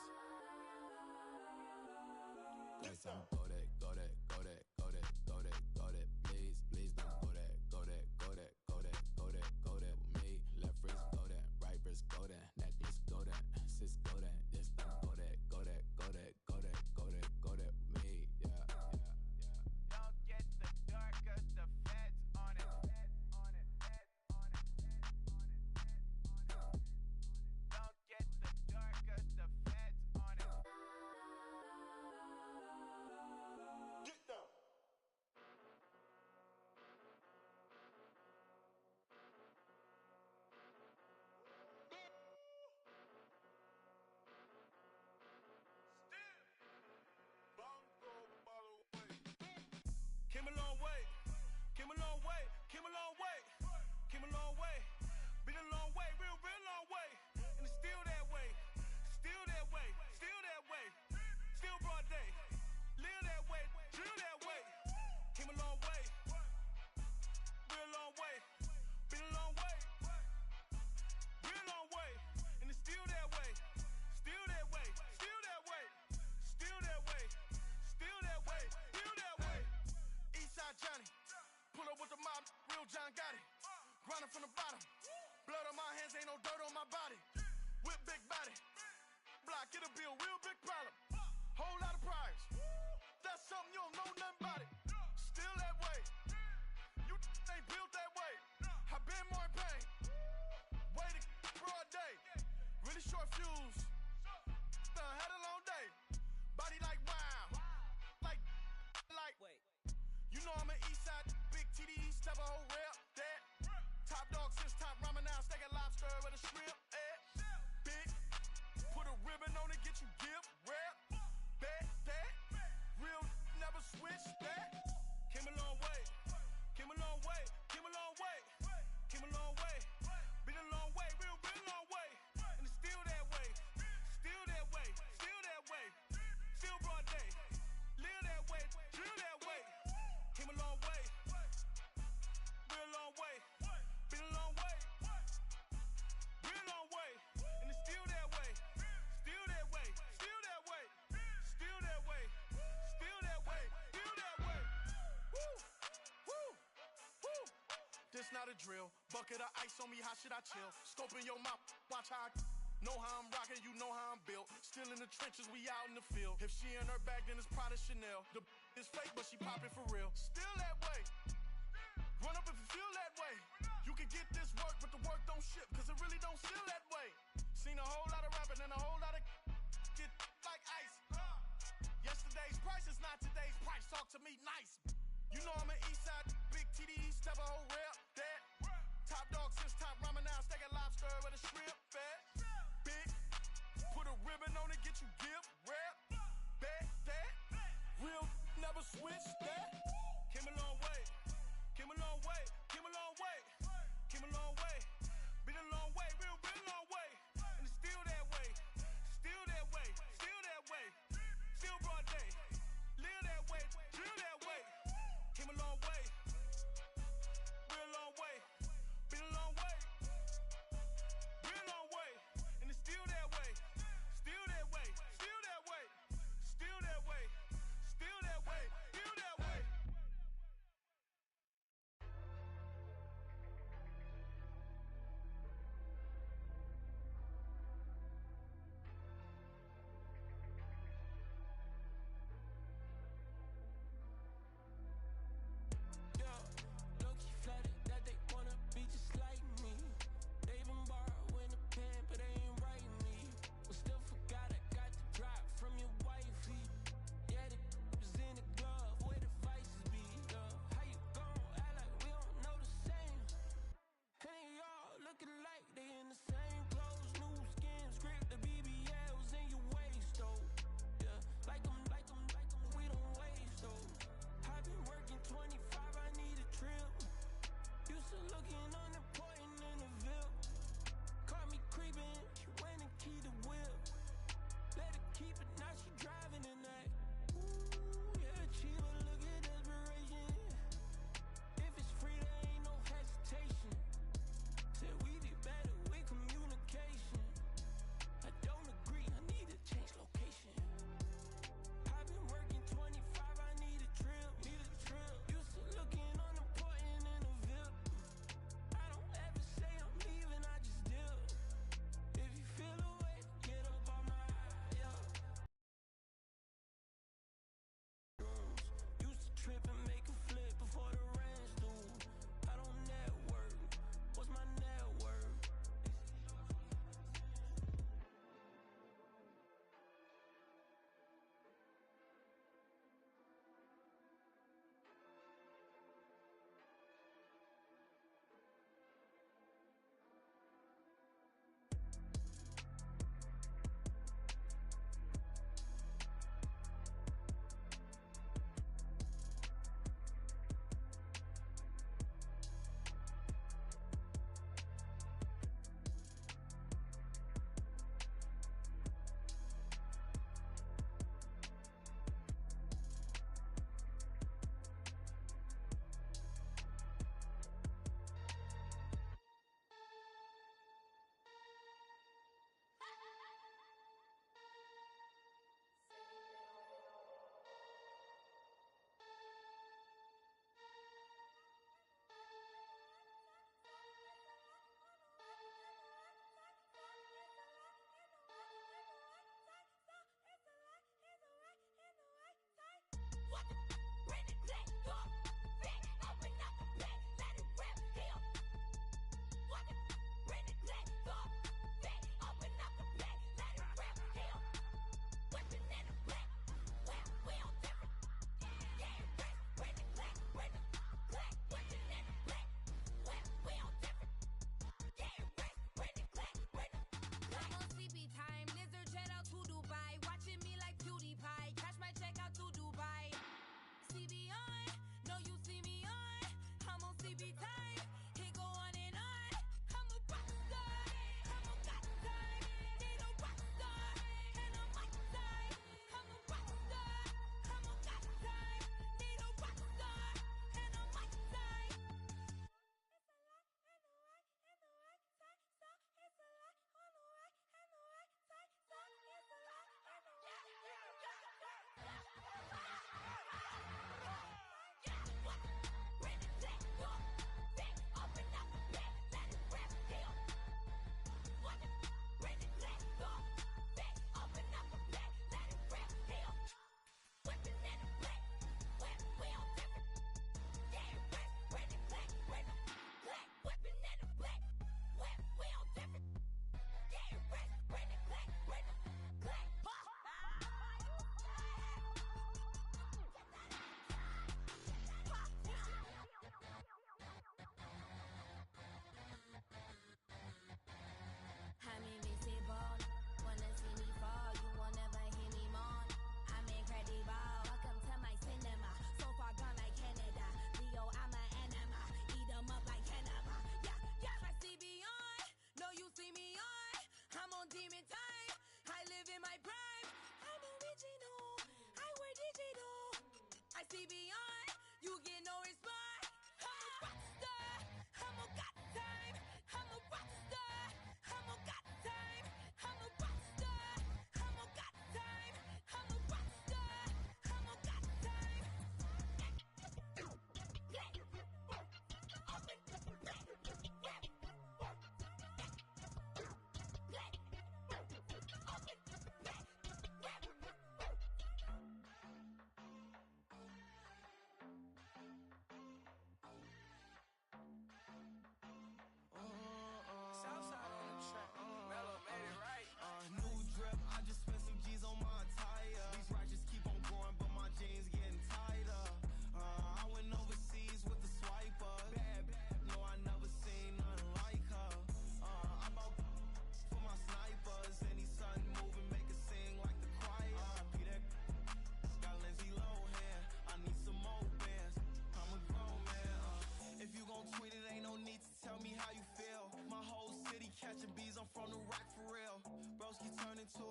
Got some Kodak, Kodak, Kodak, Kodak, Kodak, Kodak. Please, please don't. Kodak, Kodak, Kodak, Kodak, Kodak, Kodak with me. Left wrist Kodak, right wrist Kodak, necklace Kodak, sis Kodak. This don't Kodak, Kodak, Kodak, Kodak, Kodak, Kodak with me. Yeah, yeah, yeah. Don't get the dark, cause the feds on it. Feds on it, feds on it, feds on it, feds on it. Don't get the dark, cause the feds on it. Get down. Came a long way, came a long way, came a long way, came a long way, been a long way, real long way, and it's still that way, still that way, still that way, still broad day, live that way, drill that way, came a long way, real long way, been a long way, real long way, and it's still that way, still that way, still that way, still that way, still that way, still that way. Eastside Johnny, pull up with the mob, real John Gotti. Grinding from the bottom, blood on my hands, ain't no dirt on my body. With big body, block, it'll be a real big problem. Whole lot of priors, that's something you don't know nothing about it. Still that way, you ain't built that way. I been more in pain, waiting broad day. Really short fuse, done had a long day. Body like wow, like. Wait. You know I'm an Eastside, big TDE, step a whole rep, that. Top dog since top on it, get you give, rap, bet that. Real never switch that. Came a long way, came a long way, came a long way, came a long way. Been a long way, real long way. And it's still that way, still that way, still that way. Still broad day, live that way, drill that way. Came a long way, real long way. Been a long way, real long way. And it's still that way, still that way, still that way, still that way, still that way, still that way. Woo, woo, woo. This not a drill. Bucket of ice on me, how should I chill? Scoping your mouth, watch how I know how I'm rocking, you know how I'm built. Still in the trenches, we out in the field. If she in her bag, then it's Prada Chanel. The is fake, but she poppin' for real. Still that way. Run up if you feel that way. You can get this work, but the work don't ship, cause it really don't feel that way. Seen a whole lot of rapping and a whole lot of get like ice. Yesterday's price is not today's price. Talk to me nice. You know I'm an east side, big TDE, step a whole rep. That top dog since top ramen now, steak and lobster with a shrimp fat. Big, put a ribbon on it, get you give, rap, bet that. Real never switch that. Came a long way, came a long way, came a long way, came a long way. Been a long way, real long way. And it's still that way, still that way, still that way. Still broad day, live that way, drill that way. Came a long way, real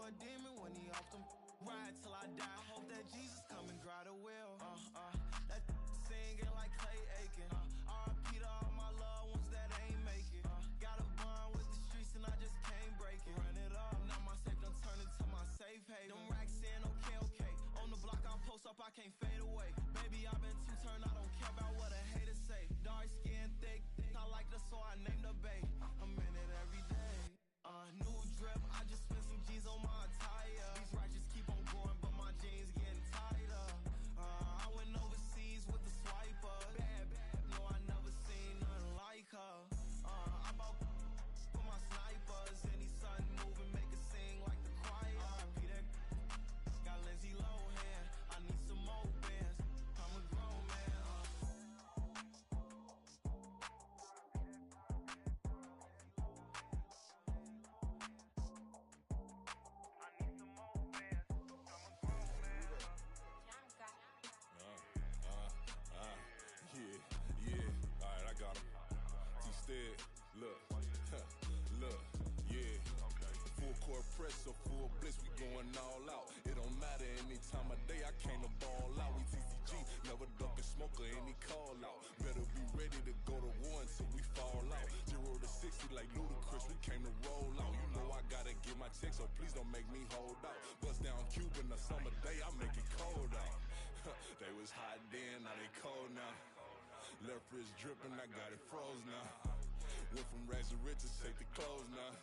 a demon when he off them. Ride till I die. Hope that Jesus come and grab the wheel. That singing like Clay Aiken. R.I.P. to all my loved ones that ain't make it. Got a bond with the streets and I just can't break it. Run it up, now my safe done turned into my safe haven. Them racks in, okay. On the block I post up, I can't fade away. Baby, I've been too turned, I don't care about what a hater say. Dark skin, thick, I like the so I named the bay. I'm in it every day. New drip, I just spent some G's on my attire. These righteous keep on going, but my jeans getting tighter. I went overseas with the swiper. Bad, no, I never seen nothing like her. I bought for my snipers. Any sun moving, make it sing like the choir. Peter got Lindsay Lohan. I need some more bands. I'm a grown man. Yeah. All right, I got him. T-Stead, look, yeah. Full court press, so full blitz, we going all out. It don't matter any time of day, I came to ball out. We TCG, never ducking smoker, any call out. Better be ready to go to war until we fall out. 0 to 60 like Ludacris, we came to roll out. You know I gotta get my check, so please don't make me hold out. Bust down Cuban a summer day, I make it cold out. They was hot then, now they cold now. Left wrist dripping, I got it froze now. Went from rags to riches, take the clothes now.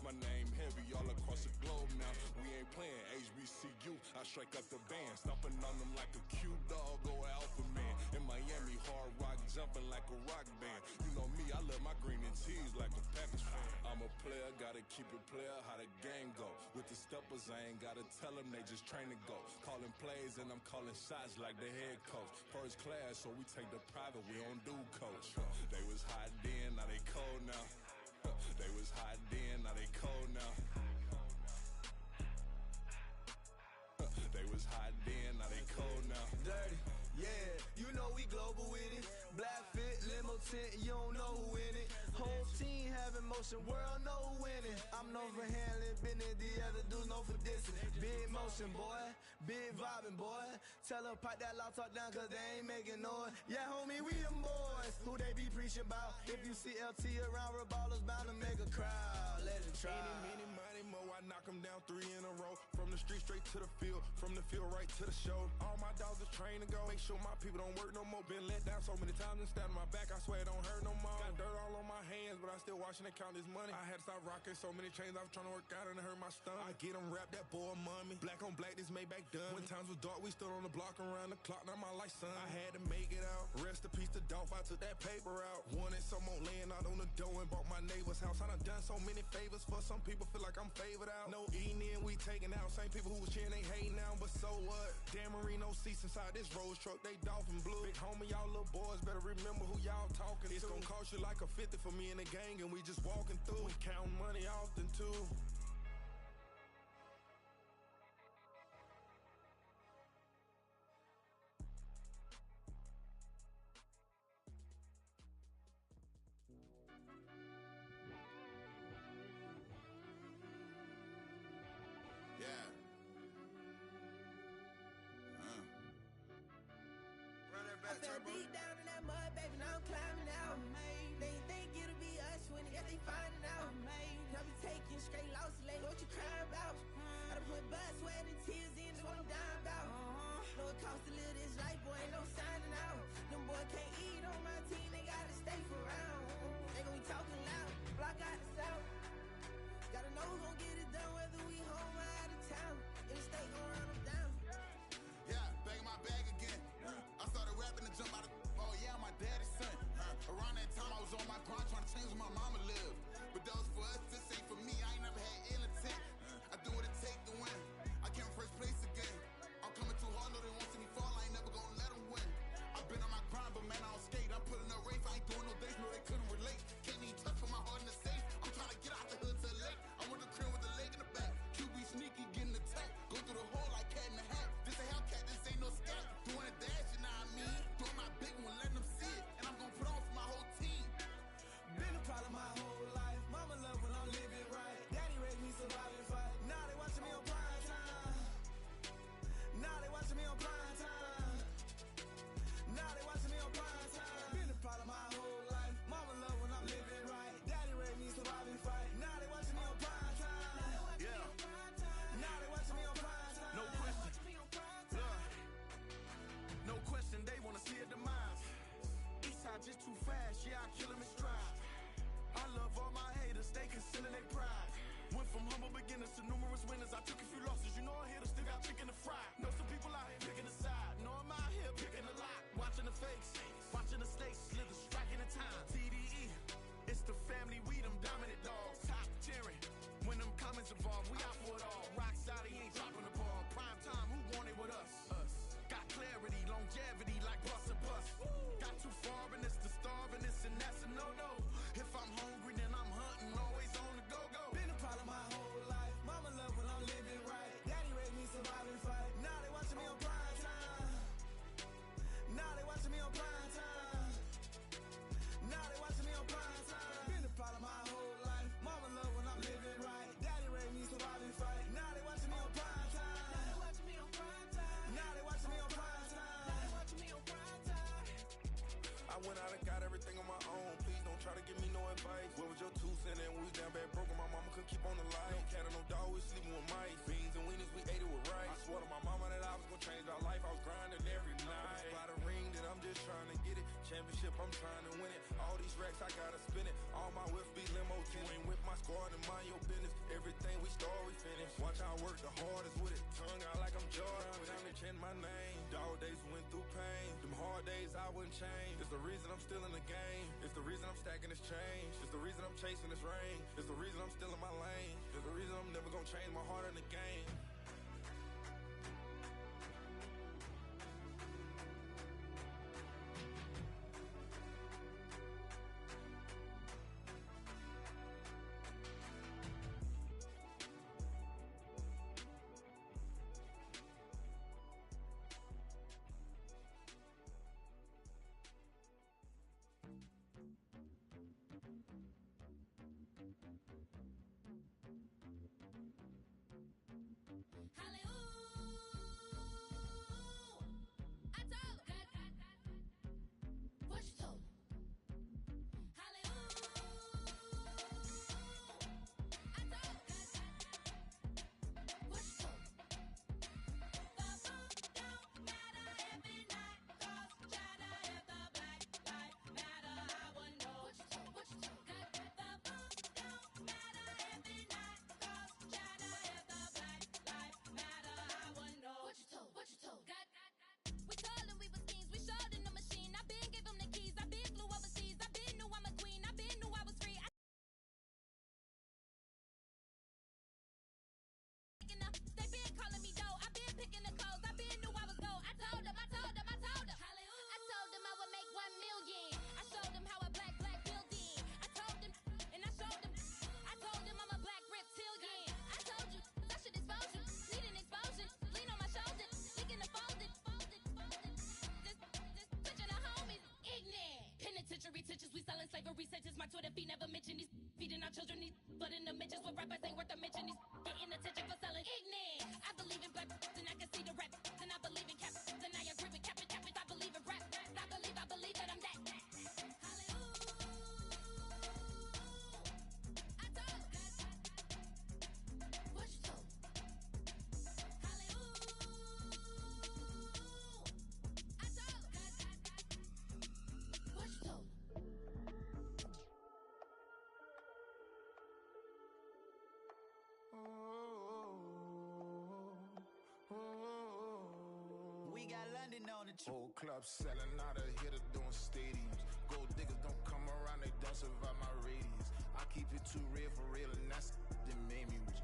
My name heavy all across the globe now. We ain't playing HBCU, I strike up the band. Stomping on them like a cute dog or alpha man. In Miami, hard rock jumping like a rock band. You know me, I love my green and tees like a Packers fan. I'm a player, gotta keep it player, how the game go. With the steppers, I ain't gotta tell them, they just train to go. Calling plays and I'm calling shots like the head coach. First class, so we take the private, we don't do coach. They was hot then, now they cold now. They was hot then, now they cold now. They was hot then, now they cold now. Dirty, yeah, you know we global with it. Black fit, limo tint, you don't know who in it. Whole team having motion, world know who winning. I'm known for handling business, the other dudes known for dissing. Big motion, boy, big vibing, boy. Tell her pipe that loud talk down, cause they ain't making noise. Yeah, homie, we them boys, who they be preaching about. If you see LT around, ballers bound to make a crowd. Let it try. Many, money, mo, I knock them down 3 in a row. From the street straight to the field, from the field right to the show. All my dogs are trained to go. Make sure my people don't work no more. Been let down so many times and stabbed my back, I swear it don't hurt no more. Got dirt all on my hands, but I still watching and count this money. I had to stop rocking so many chains, I was trying to work out and it hurt my stomach. I get them wrapped, that boy mommy. Black on black, this Maybach done. When times was dark, we stood on the block around the clock, now my life son. I had to make it out. Rest in peace to Dolph, I took that paper out. Wanted some more laying out on the dough and bought my neighbor's house. I done so many favors for some people, feel like I'm favored out. No eating in, we taking out. Same people who was cheering, they hating now, but so what? Dan Marino seats inside this Rolls truck, they dolphin blue. Big homie, y'all little boys better remember who y'all talking to. It's gonna cost you like a 50 for me and the gang, and we just walking through. We counting money often too. Yeah. I fell deep down in that mud, baby, now I'm climbing out. They think it'll be us when yet they finding out. I'll be taking straight losses, like what you crying about? I done put blood, sweat, and tears in, that's what I'm dying about. Know it costs to live this life, boy, ain't no signing out. Them boys can't eat on my team, they gotta stay for round. They gon' be talking loud, block out the south. Gotta know who's gon' get it done, whether we home or out of town. In the state gon' run them down. Yeah, back in my bag again. I started rapping to jump out of. Oh down bad broken, my mama couldn't keep on the line. No cat or no dog, we sleeping with mice. Beans and weenies, we ate it with rice. I swore to my mama that I was gonna change our life. I was grinding every night. By the ring that I'm just trying to get it. Championship, I'm trying to win it. All these racks, I gotta spin it. All my whips be limo. You ain't with my squad and mind your business. Everything we start, we finish. Watch how I work the hardest with it. Tongue out like I'm Jordan. Time to change my name. Dog days went through pain. Them hard days I wouldn't change. It's the reason I'm still in the game. It's the reason I'm stacking this change. It's the reason I'm chasing this rain. It's the reason I'm still in my lane. It's the reason I'm never gonna change my heart in the game. Retentions, we selling slavery sentences. My Twitter feed never mention these. Feeding our children these. But in the mentions, what rappers ain't worth a mention. These getting attention for selling ignorant. I believe in black, and I can see the rap. And I believe in cap, and I agree with cap. I believe in rap. I believe that I'm that. We got London on the whole club selling out of here to doing stadiums. Gold diggers don't come around, they don't survive my radius. I keep it too real for real, and that's that made me rich.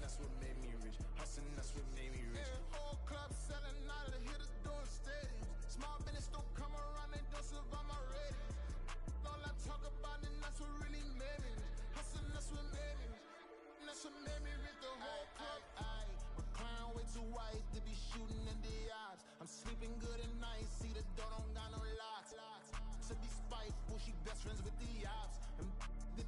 That's what made me rich. Hustling, that's what made me rich. Yeah, whole club selling out of here to doing stadiums. Small business don't come around, they don't survive my radius. All I talk about, and that's what really made me rich. Hustling, that's what made me rich. And that's what made me rich. The whole club. My crown way too white to be shooting in the eyes. I'm sleeping good at night, see the door don't got no locks. To be spiteful, she best friends with the ops. And that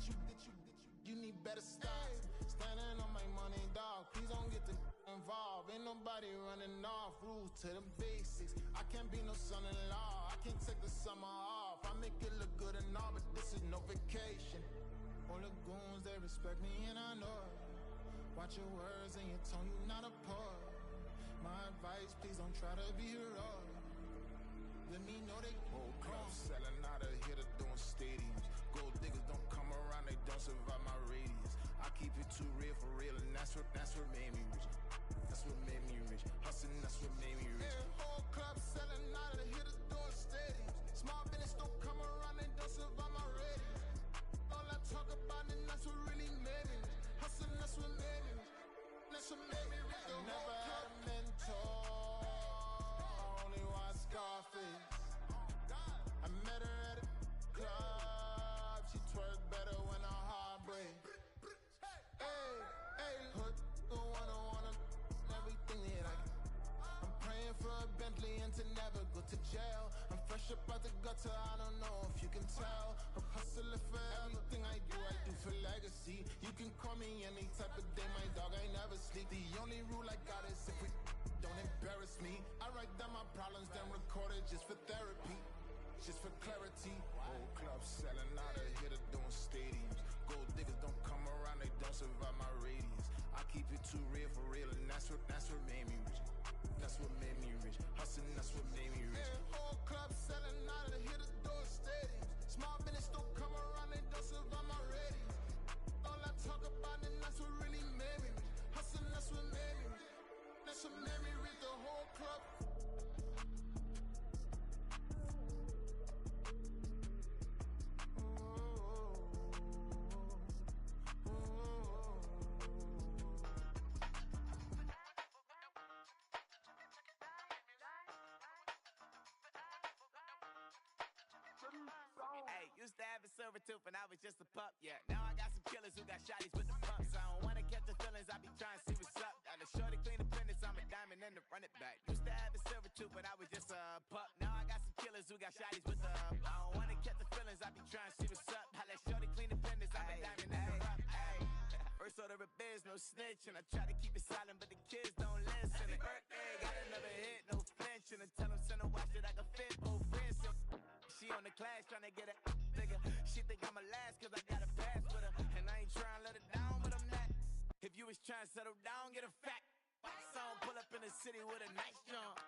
you need better stops. Standing on my money, dog, please don't get involved. Ain't nobody running off, rules to the basics. I can't be no son-in-law, I can't take the summer off. I make it look good and all, but this is no vacation. All the goons, they respect me and I know it. Watch your words and your tone, you not a poet. My advice, please don't try to be heroic. Let me know they whole club selling out of here to doing stadiums. Gold diggers don't come around, they don't survive my radius. I keep it too real for real, and that's what made me rich. That's what made me rich. Hustling, that's what made me rich. Yeah, whole club selling out of here to doing stadiums. Small business don't come around, they don't survive my radius. All I talk about, and that's what really made me rich. Hustling, that's what made me rich. That's what made me rich. I never had a mentor, only watched Scarface. I met her at a club, she twerk better when her heart breaks. Hey, hood, the wanna everything that I can. I'm praying for a Bentley and to never go to jail. I'm fresh up out the gutter, I don't know if you can tell. I'm hustling for everything I do for legacy. You can call me any type of day, my dog, I never sleep. The only rule I got is if we don't embarrass me. I write down my problems, then record it just for therapy. Just for clarity. Whole club selling out of here to doing stadiums. Gold diggers don't come silver tooth and I was just a pup, yeah. Now I got some killers who got shotties with the pumps. I don't wanna catch the feelings, I be trying to see what's up. Got a shorty clean the fitness, I'm a diamond and to run it back. Used to have a silver tooth, but I was just a pup. Now I got some killers who got shotties with the I don't wanna catch the feelings, I be trying to see what's up. I let shorty clean the fitness, I'm a diamond and to run it. First order of biz, no snitch, and I try to keep it silent, but the kids don't listen. And birthday, got another hit, no flinch, and I tell them send a watch that I can fit both wrists. She on the class trying to get a nigga. She think I'm a last cause I got a pass with her, and I ain't trying to let her down, but I'm not. If you was trying to settle down, get a fat song, pull up in the city with a nice jump.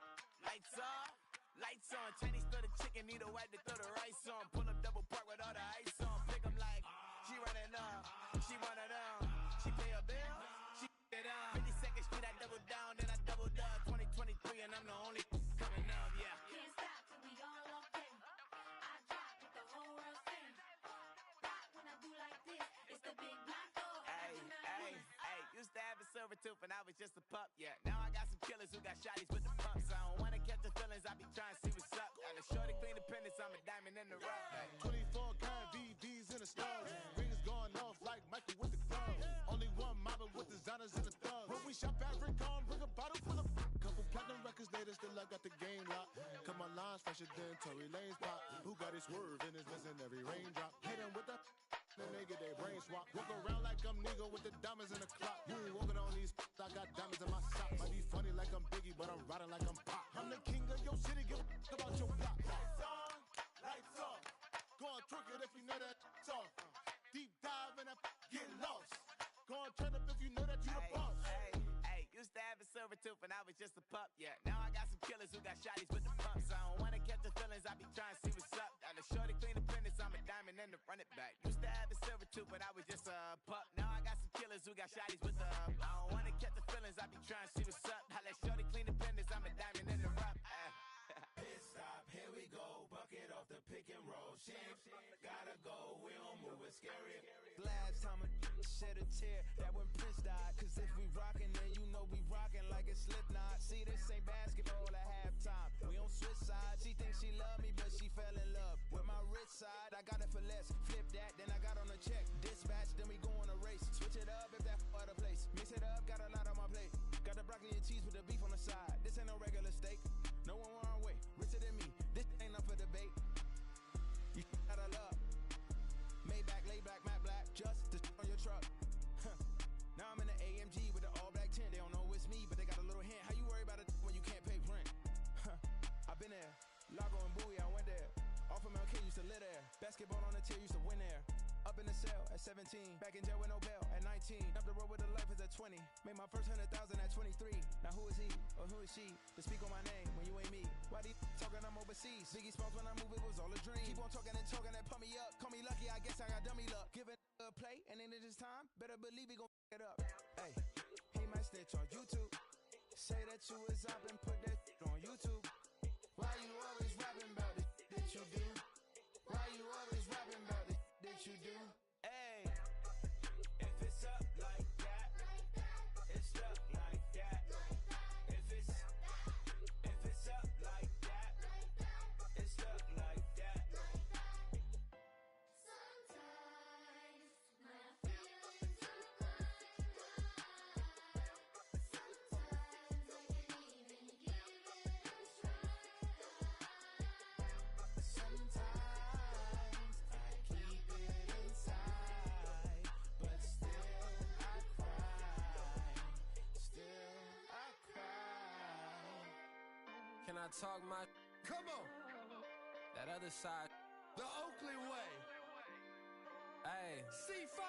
Lights off, lights on. Chinese throw the chicken, need a wipe to throw the rice on. Pull up double park with all the ice on. Pick 'em like, she running up, she one of them. She pay a bill, she get up. 52nd Street, I double down, then I double up. 2023, and I'm the only coming up, yeah. Can't stop till we all okay. I drop with the whole world sing. Rock when I do like this, it's the big black door. Hey, used to have a silver tooth and I was just a pup, yeah. Now I got some killers who got shotties with the pumps. I don't wanna catch the feelings, I be trying to see what's up. Got a shorty clean the pendants, I'm a diamond in the rough. Hey. 24 karat VVs in the stars. Rings going off like Michael with the gloves. Only one model with designers in the thugs. When we shop at Rincon, bring a bottle full of couple platinum records later, still I got the game locked. Cut my lines fresher than Tory Lane's pop. Who got his swerve and is missing every raindrop. Hit him with the then they get their brain swap. Walk around like I'm nigga with the diamonds in the clock. You ain't walking on these I got diamonds in my sock. Might be funny like I'm Biggie, but I'm riding like I'm Pop. I'm the king of your city, give a about your block. Lights on, lights off. Go on, twerk it if you know that it's off. Deep dive and get lost. Go on, turn up if you know that you the boss. Used to have a silver tooth and I was just a pup, yeah. Now I got some killers who got shotties with the pumps. I don't wanna catch the feelings, I be trying to see what's up. Got a shorty clean the pendants, I'm a diamond and to run it back. Used to have a silver tooth, but I was just a pup. Now I got some killers who got shotties with the I don't wanna catch the feelings, I be trying to see what's up. I let shorty clean the pendants, I'm a diamond and to run. Pit stop, here we go, bucket off the pick and roll. Shit, gotta go, we don't move it, scary. Last time a shed a tear, that when Prince died. Cause if we rockin', then you know we rockin' like it's Slipknot. See, this ain't basketball at halftime. We on switch sides. She thinks she love me, but she fell in love with my rich side. I got it for less. Flip that, then I got on a check. Dispatch, then we go on a race. Switch it up if that other place. Mix it up, got a lot on my plate. Got the broccoli and cheese with the beef on the side. This ain't no regular steak. No one wrong way. Richer than me. This ain't up for debate. You out of luck. Maybach, lay back, matte black. Just to on your truck. Now I'm in the AMG with the all black tint. They don't know it's me, but they got a little hint. How you worry about it when you can't pay rent? I've been there. Lago and Bowie, I went there. Off of Mount King, used to live there. Basketball on the tier, used to win there. Up in the cell at 17. Back in jail with no bail at 19. Up the road with the life is at 20. Made my first 100,000 at 23. Now who is he or who is she to speak on my name when you ain't me? Why these talking I'm overseas? Biggie Smalls when I move it was all a dream. Keep on talking and pump me up. Call me lucky, I guess I got dummy luck. Give it a play and then it's time. Better believe he gon' it up. Hey, he might snitch on YouTube. Say that you was up and put that on YouTube. Why you always rapping about the that you do? Why you always rapping about the that you do? Hey, if it's up like that, it's up like that. If it's up like that, it's up like that. Sometimes my feelings are quite Sometimes I can even give it a try. Sometimes I keep it inside, but still I cry. Still I cry. Can I talk my? Come on, That other side. the Oakley way. Hey. C5.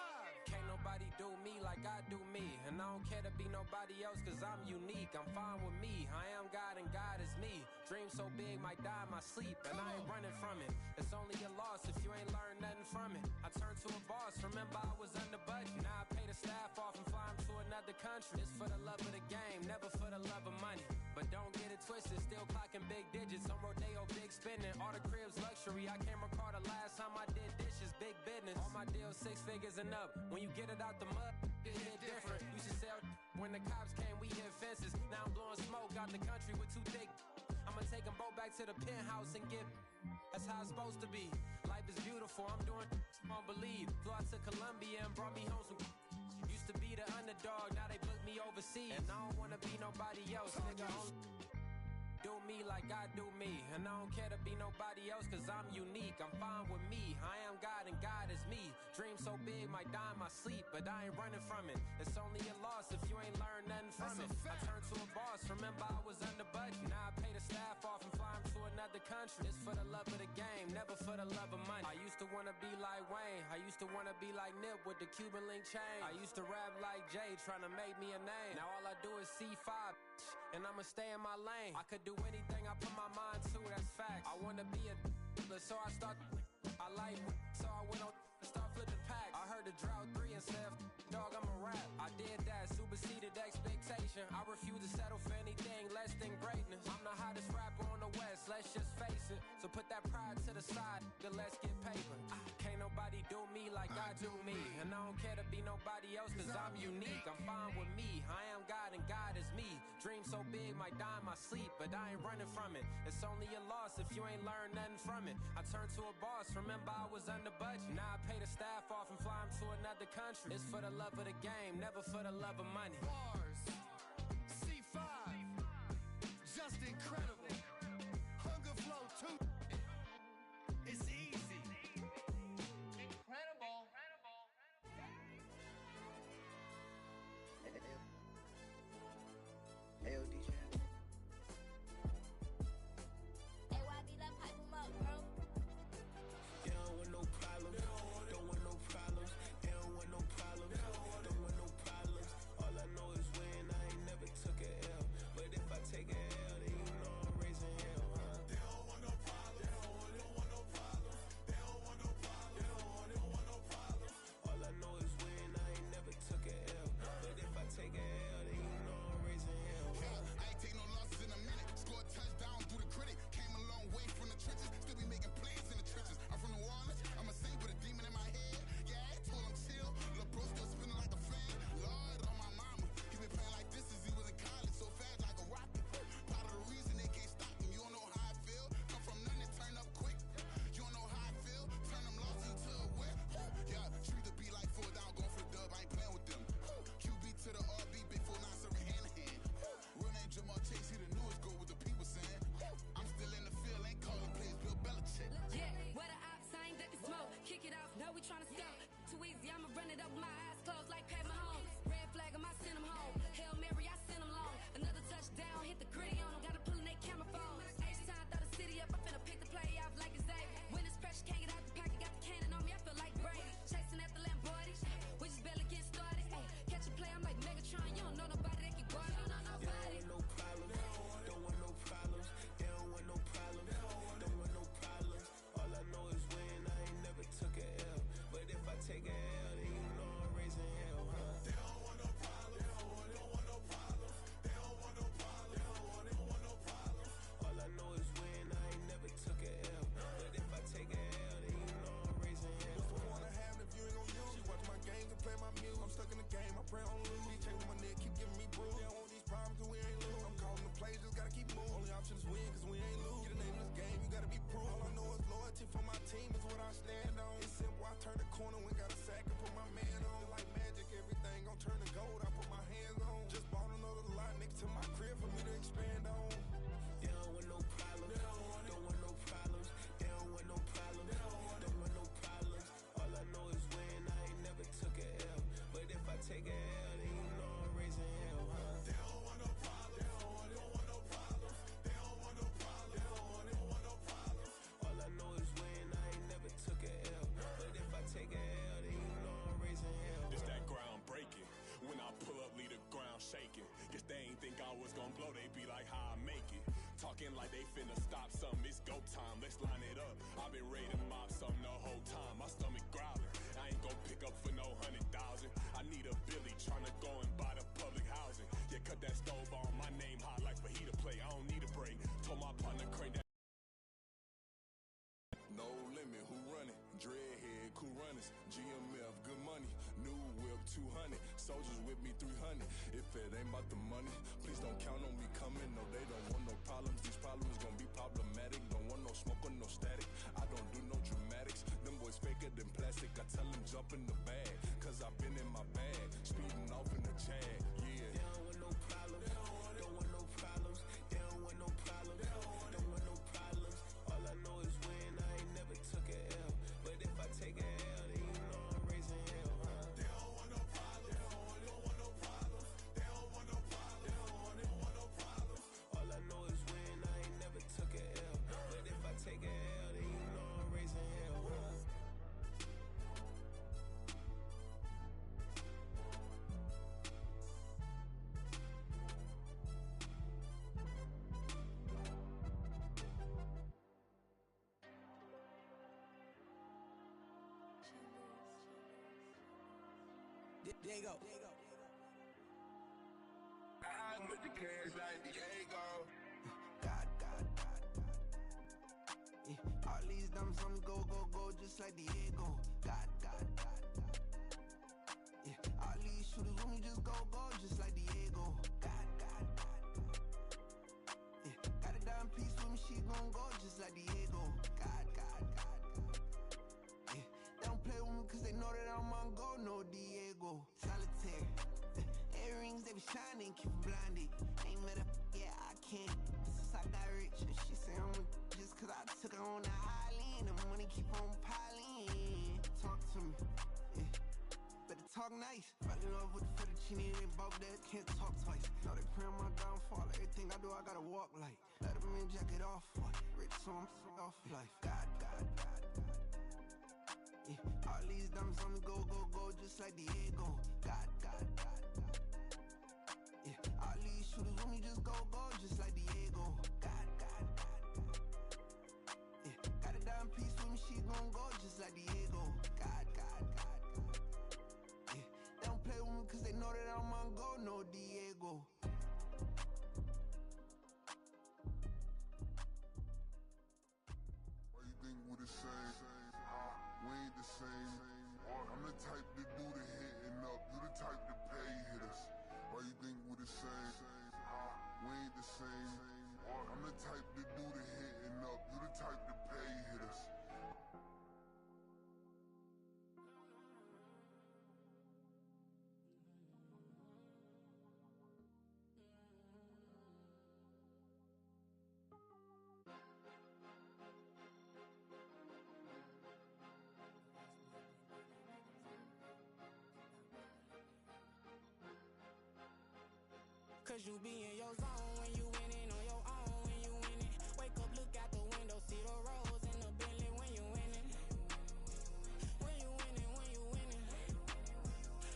Can't nobody do me like I do me. And I don't care to be nobody else cause I'm unique. I'm fine with me. I am God and God is me. Dream so big might die in my sleep. And I ain't running from it. It's only a loss if you ain't learned nothing from it. I turned to a boss. Remember I was under budget. Now I pay the staff off and fly them to another country. It's for the love of the game, never for the love of money. But don't get it twisted, still clocking big digits. On Rodeo, big spending. All the cribs luxury. I can't recall the last time I did dishes. Big business. All my deals 6 figures and up. When you get it out the mud, it hit different. Used to sell when the cops came, we hit fences. Now I'm blowing smoke out the country with 2 thick. I'ma take them both back to the penthouse and get. That's how it's supposed to be. Life is beautiful. I'm doing won't believe. Flew out to Colombia and brought me home some. Used to be the underdog, now they book me overseas. And I don't wanna be nobody else, nigga. Do me like I do me. And I don't care to be nobody else, cause I'm unique. I'm fine with me. I am God and God is me. Dream so big, might die in my sleep, but I ain't running from it. It's only a loss if you ain't learned nothing from it. I turned to a boss, remember I was under budget. Now I pay the staff off and fly them to another country. It's for the love of the game, never for the love of money. I used to wanna be like Wayne. I used to wanna be like Nip with the Cuban link chain. I used to rap like Jay, trying to make me a name. Now all I do is C5, and I'ma stay in my lane. I could do anything I put my mind to, that's facts. I wanna be a so I start. I like, so I went on and start flipping packs. I heard the drought 3 and said, dog, I'm a rap. I did that, superseded expectation. I refuse to settle for anything less than greatness. I'm the hottest rapper on the West, let's just face it. So put that pride to the side, then let's get paper. Can't nobody do me like I do me. And I don't care to be nobody else, cause I'm unique. I'm fine with me, I am God and God is me. Dream so big, might die in my sleep, but I ain't running from it. It's only a loss if you ain't learned nothing from it. I turned to a boss, remember I was under budget. Now I pay the staff off and fly them to another country. It's for the love of the game, never for the love of money. Bars, C5, just incredible. Hunger Flow 2, it's easy. Incredible. Hell, DJ. AYB, let pipe him up, bro. They don't want no problems. Don't want no problems. They don't want no problems. Don't want no problems. All I know is win. I ain't never took a L. But if I take a L, then you know I'm raising hell, huh? They don't want no problems. They don't want no problems. They don't want no problems. They don't want no problems. All I know is win. I ain't never took a L. But if I take a L, then you know I'm raising hell. I ain't take no losses in a minute. Scored touchdown through the critic. Came a long way from the trenches. Still be making plays in the trenches. I'm from New Orleans. I'm a saint with a demon in my head. Yeah, I told him chill. Lil' bro still spinning like a fan. Lord on my mama. He been playing like this since he was in college. So fast like a rocket. Part of the reason they can't stop him. You don't know how I feel. Come from nothing and turn up quick. You don't know how I feel. Turn them losses into a whip. Yeah, treat the beat like 4 down. Going for the dub. I ain't playing with them. QB to the RB. Big 4-9 serving hand to hand. Real name Jamar Chase. He the newest go with the people saying. I'm still in the field. Ain't calling plays. Bill Belichick. Yeah, where the ops, I ain't ducking smoke. Kick it off, now we tryna score. Too easy, I'ma run it up with my eyes closed like Pat Mahomes. Red flag, I send him home. Hail Mary, I send him long. Another touchdown, hit the gritty on him. Gotta pull in they camera phone. H-time, throw the city up. I finna pick the play off like it's Xavier. When it's pressure, can't get out the pocket. Got the cannon on me, I feel like Brady. Chasing at the Lamborghini. We just barely get started. Ay, catch a play, I'm like Megatron. You don't know nobody that can guard. You don't know nobody. They don't want no problems. Don't want no problems. They don't want no problems. Don't want no problems. All I know is win. I ain't never took a L. But if I take a L, then you know I'm raising hell, huh? They don't want no problems. They don't want no problems. They don't want no problems. They don't want no problems. All I know is win. I ain't never took a L. But if I take a L, then you know I'm raising hell. What's the point of having if you ain't gon' use? She watch my games and play my music. I'm stuck in the game. I pray on lose. He changing my neck, keep giving me bruise. They don't want these problems 'cause we ain't lose. I'm calling the plays, just gotta keep moving. Only option is win 'cause we ain't lose. Get a name in this game, you gotta be proof. All I know is loyalty for my team is what I stand on. It's simple. I turn the corner, we got a sack and put my man on. Like magic, everything gon' turn to gold. I put my hands on. Just bought another lot next to my crib for me to expand on. They don't want no problems. Don't want no problems. They don't want no problems. Don't want no problems. All I know is win. I ain't never took a L. But if I take a L, then you know I'm raising hell, huh? They don't want no problems. They don't want no problems. They don't want no problems. They don't want no problems. All I know is win. I ain't never took a L. But if I take a L, then you know I'm raising hell. It's that ground breaking. When I pull up, leave the ground shaking. Guess they ain't think I was gon' blow. They be like, how I make it. Talking like they finna stop something. It's go time. Let's line it up. I've been ready to mob something the whole time. My stomach growling. I ain't gon' pick up for no 100,000. I need a Billy tryna go and buy the public housing. Yeah, cut that stove on. My name hot like fajita play. I don't need a break. Told my partner crank that. No limit, who run it? Dreadhead, cool runners. GMF, good money. New whip, 200. Soldiers with me, 300. If it ain't about the money, please don't count on me coming. No, they don't want no problems. These problems gon' be problematic. Don't want no smoke or no static. I don't do no dramatics. it's faker than plastic. I tell them jump in the bag, cause I've been in my bag, speeding off in the jag, yeah. They don't want no problems, don't want no problems. They don't want no problems, don't want no problems. All I know is win, I ain't never took a L. But if I take a L, then you know I'm raising hell, huh? They don't want no problems, they don't want no problems. They don't want no problems, they don't want no problems. All I know is win, I ain't never took a L. But if I take a L, then you know I'm raising hell, huh? Diego. I put the cash like Diego. God. Yeah. All these dumb some go, just like Diego. God. Yeah. All these shooters when we just go, just like Diego. God. Yeah. Got a dime piece with me, she gon' go just like Diego. God. Yeah. They don't play with me cause they know that I'm on go, no Diego. Solitaire. Earrings, they be shining, keep blinded. Ain't met up, yeah, I can't. Since I got rich, she say I'm just cause I took her on the island. The money keep on piling. Talk to me, yeah. Better talk nice. Fell in love with the fettuccine and both that can't talk twice. Now they pray on my downfall. Everything I do, I gotta walk like. Let them in, jacket off. Rich, so I'm off life. God. Yeah. All these dumb some go, just like Diego. God. Yeah. All these shooters when we just go, just like Diego. God. Yeah. Got a dime piece with me, she gon' go just like Diego. God. Yeah. They don't play with me cause they know that I'm on go, no Diego. Why you think we the same? We ain't the same. I'm the type to do the hitting up, you the type to pay hitters. Why you think we the same? We ain't the same. I'm the type to do the hitting up, you the type to pay hitters. Cause you be in your zone when you winning on your own when you winning. Wake up, look out the window, see the rose in the Bentley when you winning. When you winning, when you winning.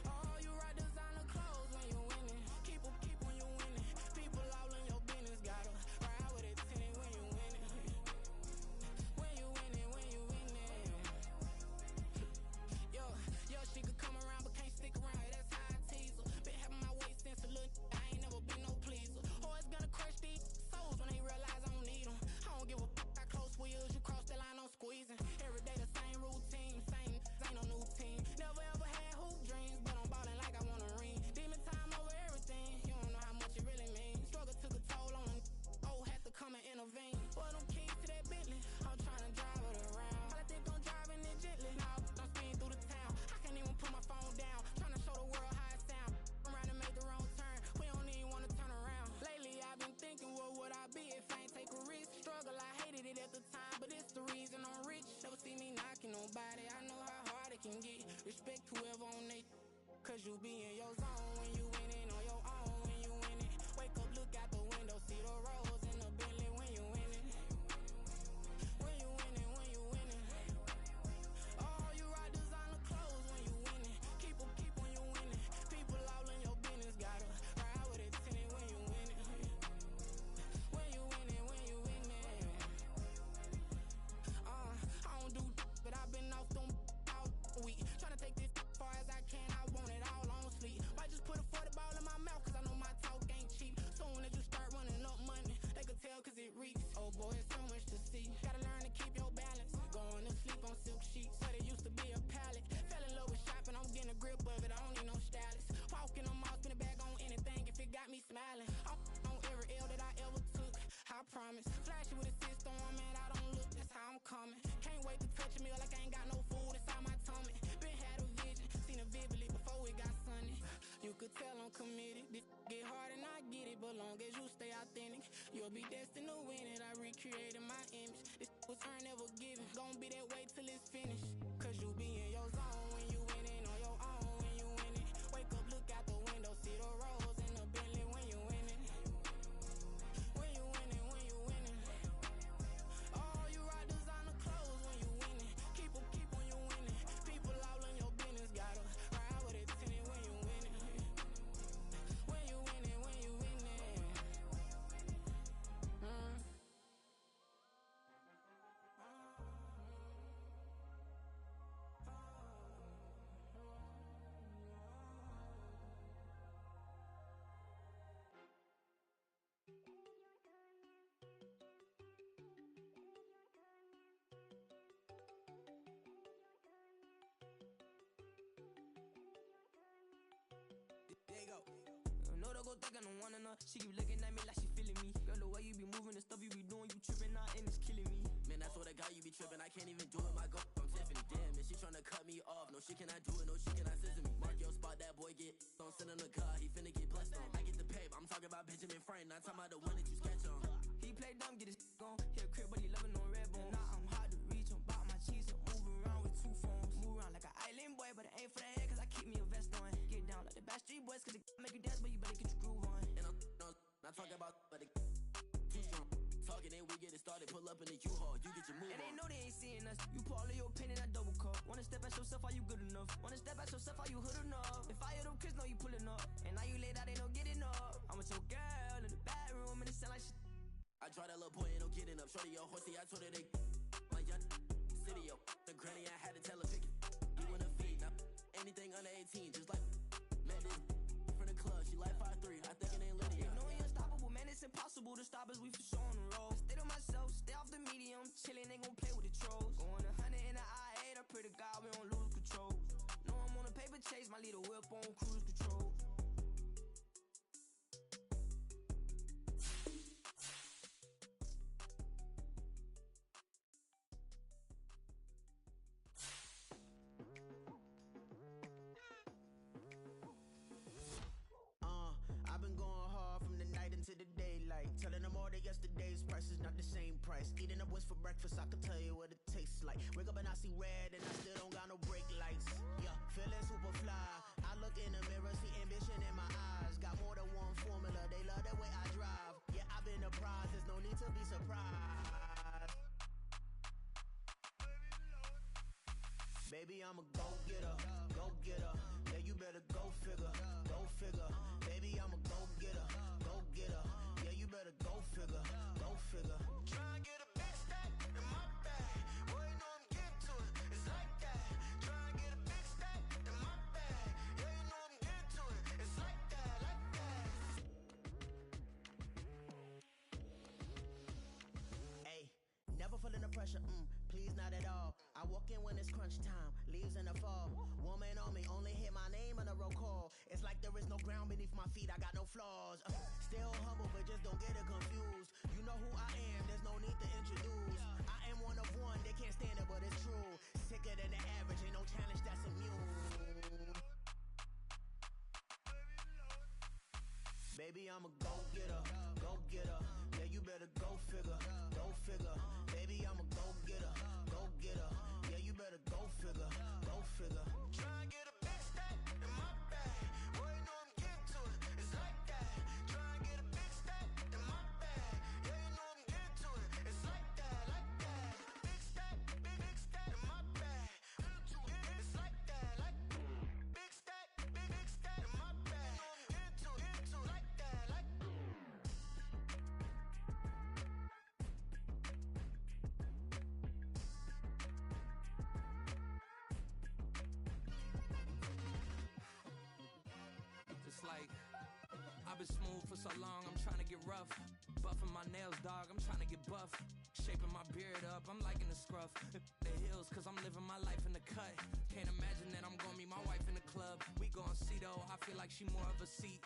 Oh, you rock designer clothes when you winning. Keep when you winning. People all in your business, gotta ride with it tinted when you winning. When you winning, when you winning. Yo, she could come around but can't stick around. That's how I tease her. Been having my waist since a little. Be no pleaser. Always gonna crush these souls when they realize I don't need them. I don't give a fuck how close we is. You cross the line, I'm squeezing. Every day the same routine, same ain't no new team. Never ever had hoop dreams, but I'm ballin' like I want a ring. Demon time over everything. You don't know how much it really means. Struggle took a toll on them. Oh, had to come and intervene. Boy, them keys to that Bentley, I'm trying to drive it around. All I think I'm driving it gently. Now I'm speeding through the town. I can't even put my phone down. Trying to show the world how it sound. I'm around to make the wrong turn. We don't even wanna turn around. Lately I've been thinking, what would I be if I ain't take a risk? Struggle, I hated it at the time, but it's the reason I'm rich. Never see me knocking nobody, I know how hard it can get. Respect whoever on they, cause you be in your zone when you winning on your own when you winning. Wake up, look out the window, see the rose in the Bentley when you winning. When you winning, when you winning. Oh, you rock designer clothes when you winning. Keep when you winning. People all in your business, gotta ride with it tinted when you winning. When you winning, when you winning. I don't do but I've been off them all week. Tryna take this far as I can, I want it all on sleep. Might just put a 40 ball in my mouth, cause I know my talk ain't cheap. Soon as you start running up money, they could tell cause it reeks. Oh boy, it's so much to see. Gotta learn to keep your balance. Going to sleep on silk sheets, said it used to be a pallet. Fell in love with shopping, I'm getting a grip of it, I don't need no stylist. Walking on mouth, spin it back on anything if it got me smiling. I'm on every L that I ever took, I promise. Flashy with a system, man, I don't look, that's how I'm coming. Can't wait to touch a meal like I ain't got no food committed. This get hard and I get it, but long as you stay authentic, you'll be destined to win it. I recreated my image. This was earned, never given. Gonna be that way till it's finished. Cause you be in your zone when you winning on your own when you winning. Wake up, look out the window, see the rose in the Bentley when you winning. When you winning, when you winning. Oh, you rock designer clothes when you winning. Keep when you winning. People all in your business, gotta ride with it tinted when you winning. When you winning, when you winning. There you go. No, don't go think I don't wanna know. She keep looking at me like she feeling me. Girl, the way you be moving, the stuff you be doing, you tripping out and it's killing me. Man, I swear to God, you be tripping. I can't even do it. My girl from Tiffany. Damn, and she tryna cut me off. No shit can I do it. No shit can I scissor me. Mark your spot, that boy get on. Send him the car. He finna get blessed on. I get the paper. I'm talking about Benjamin Franklin. Not talking about the one that you sketch on. He play dumb, get his on. He a crib, but he loving on red bone. Now I'm hard to reach. I'm bout my cheese. I'm moving around with 2 phones. Move around like an island boy, but it ain't for the head, cause I keep me a vest on. Get down like the Backstreet Boys, cause it make you dance, but you better get your groove on. And I'm not talking about, but it too strong. Talking, then we get it started. Pull up in the U-Haul, you get your move on. And they know they ain't seeing us. You pull all of your pen in that double cup. Wanna step at yourself, are you good enough? Wanna step at yourself, are you hood enough? If I hear them kids, know you pulling up. And now you laid out, they don't get enough. I'm with your girl in the bedroom, and it sound like shit. I draw that little boy, ain't no getting up. Shorty, your horsey, I told her they my young city, yo. The granny, I had to tell her pick it. You in a feed, now anything under 18, just like met this from the club. She like 5'3", I think it ain't Lydia. You know we unstoppable, man, it's impossible to stop us. We for sure on the road. Stay to myself, stay off the medium, chillin', ain't gon' play with the trolls. Going 100 in the I-8, I pray to God we don't lose control. Know I'm on a paper chase, my leader whip on cruise control. I've been going hard from the night into the daylight. Telling them all that yesterday's price is not the same price. Eating up what's for breakfast, I can tell you what it tastes like. Wake up and I see red and I still don't got no brake lights. Yeah, feeling super fly. I look in the mirror, see ambition in my eyes. Got more than one formula, they love the way I drive. Yeah, I've been apprised, there's no need to be surprised. Baby, I'm a go-getter, go-getter. Yeah, you better go figure, go figure. Baby, I'm a go-getter, go-getter. Yeah, you better go figure, go figure. Try and get a big stack in my bag. Boy, you know I'm getting to it, it's like that. Try and get a big stack in my bag. Yeah, you know I'm getting to it, it's like that, like that. Hey, never feeling the pressure, please not at all. I walk in when it's crunch time, leaves in the fall. Woman on me, only hit my name on a roll call. It's like there is no ground beneath my feet, I got no flaws. Still humble, but just don't get it confused. You know who I am, there's no need to introduce. I am one of one, they can't stand it, but it's true. Sicker than the average, ain't no challenge that's immune. Baby, I'm a go-getter, go-getter. Yeah, you better go figure, go figure. Baby, I'm a go-getter, go-getter. Yeah, you better go figure, go figure. Try and get a big stack in my bag. Boy, you know I'm getting to it, it's like that. Try and get a big stack in my bag. Yeah, you know I'm getting to it, it's like that, like that. Big stack in my bag. It's like that, like big stack in my bag. You know I'm getting to it, like that, like. It's like I've been smooth for so long, I'm trying to get rough. Buffing my nails, dog, I'm trying to get buff. Shaping my beard up, I'm liking the scruff. The hills, cause I'm living my life in the cut. Can't imagine that I'm gonna meet my wife in the club. We gon' see though, I feel like she more of a seat.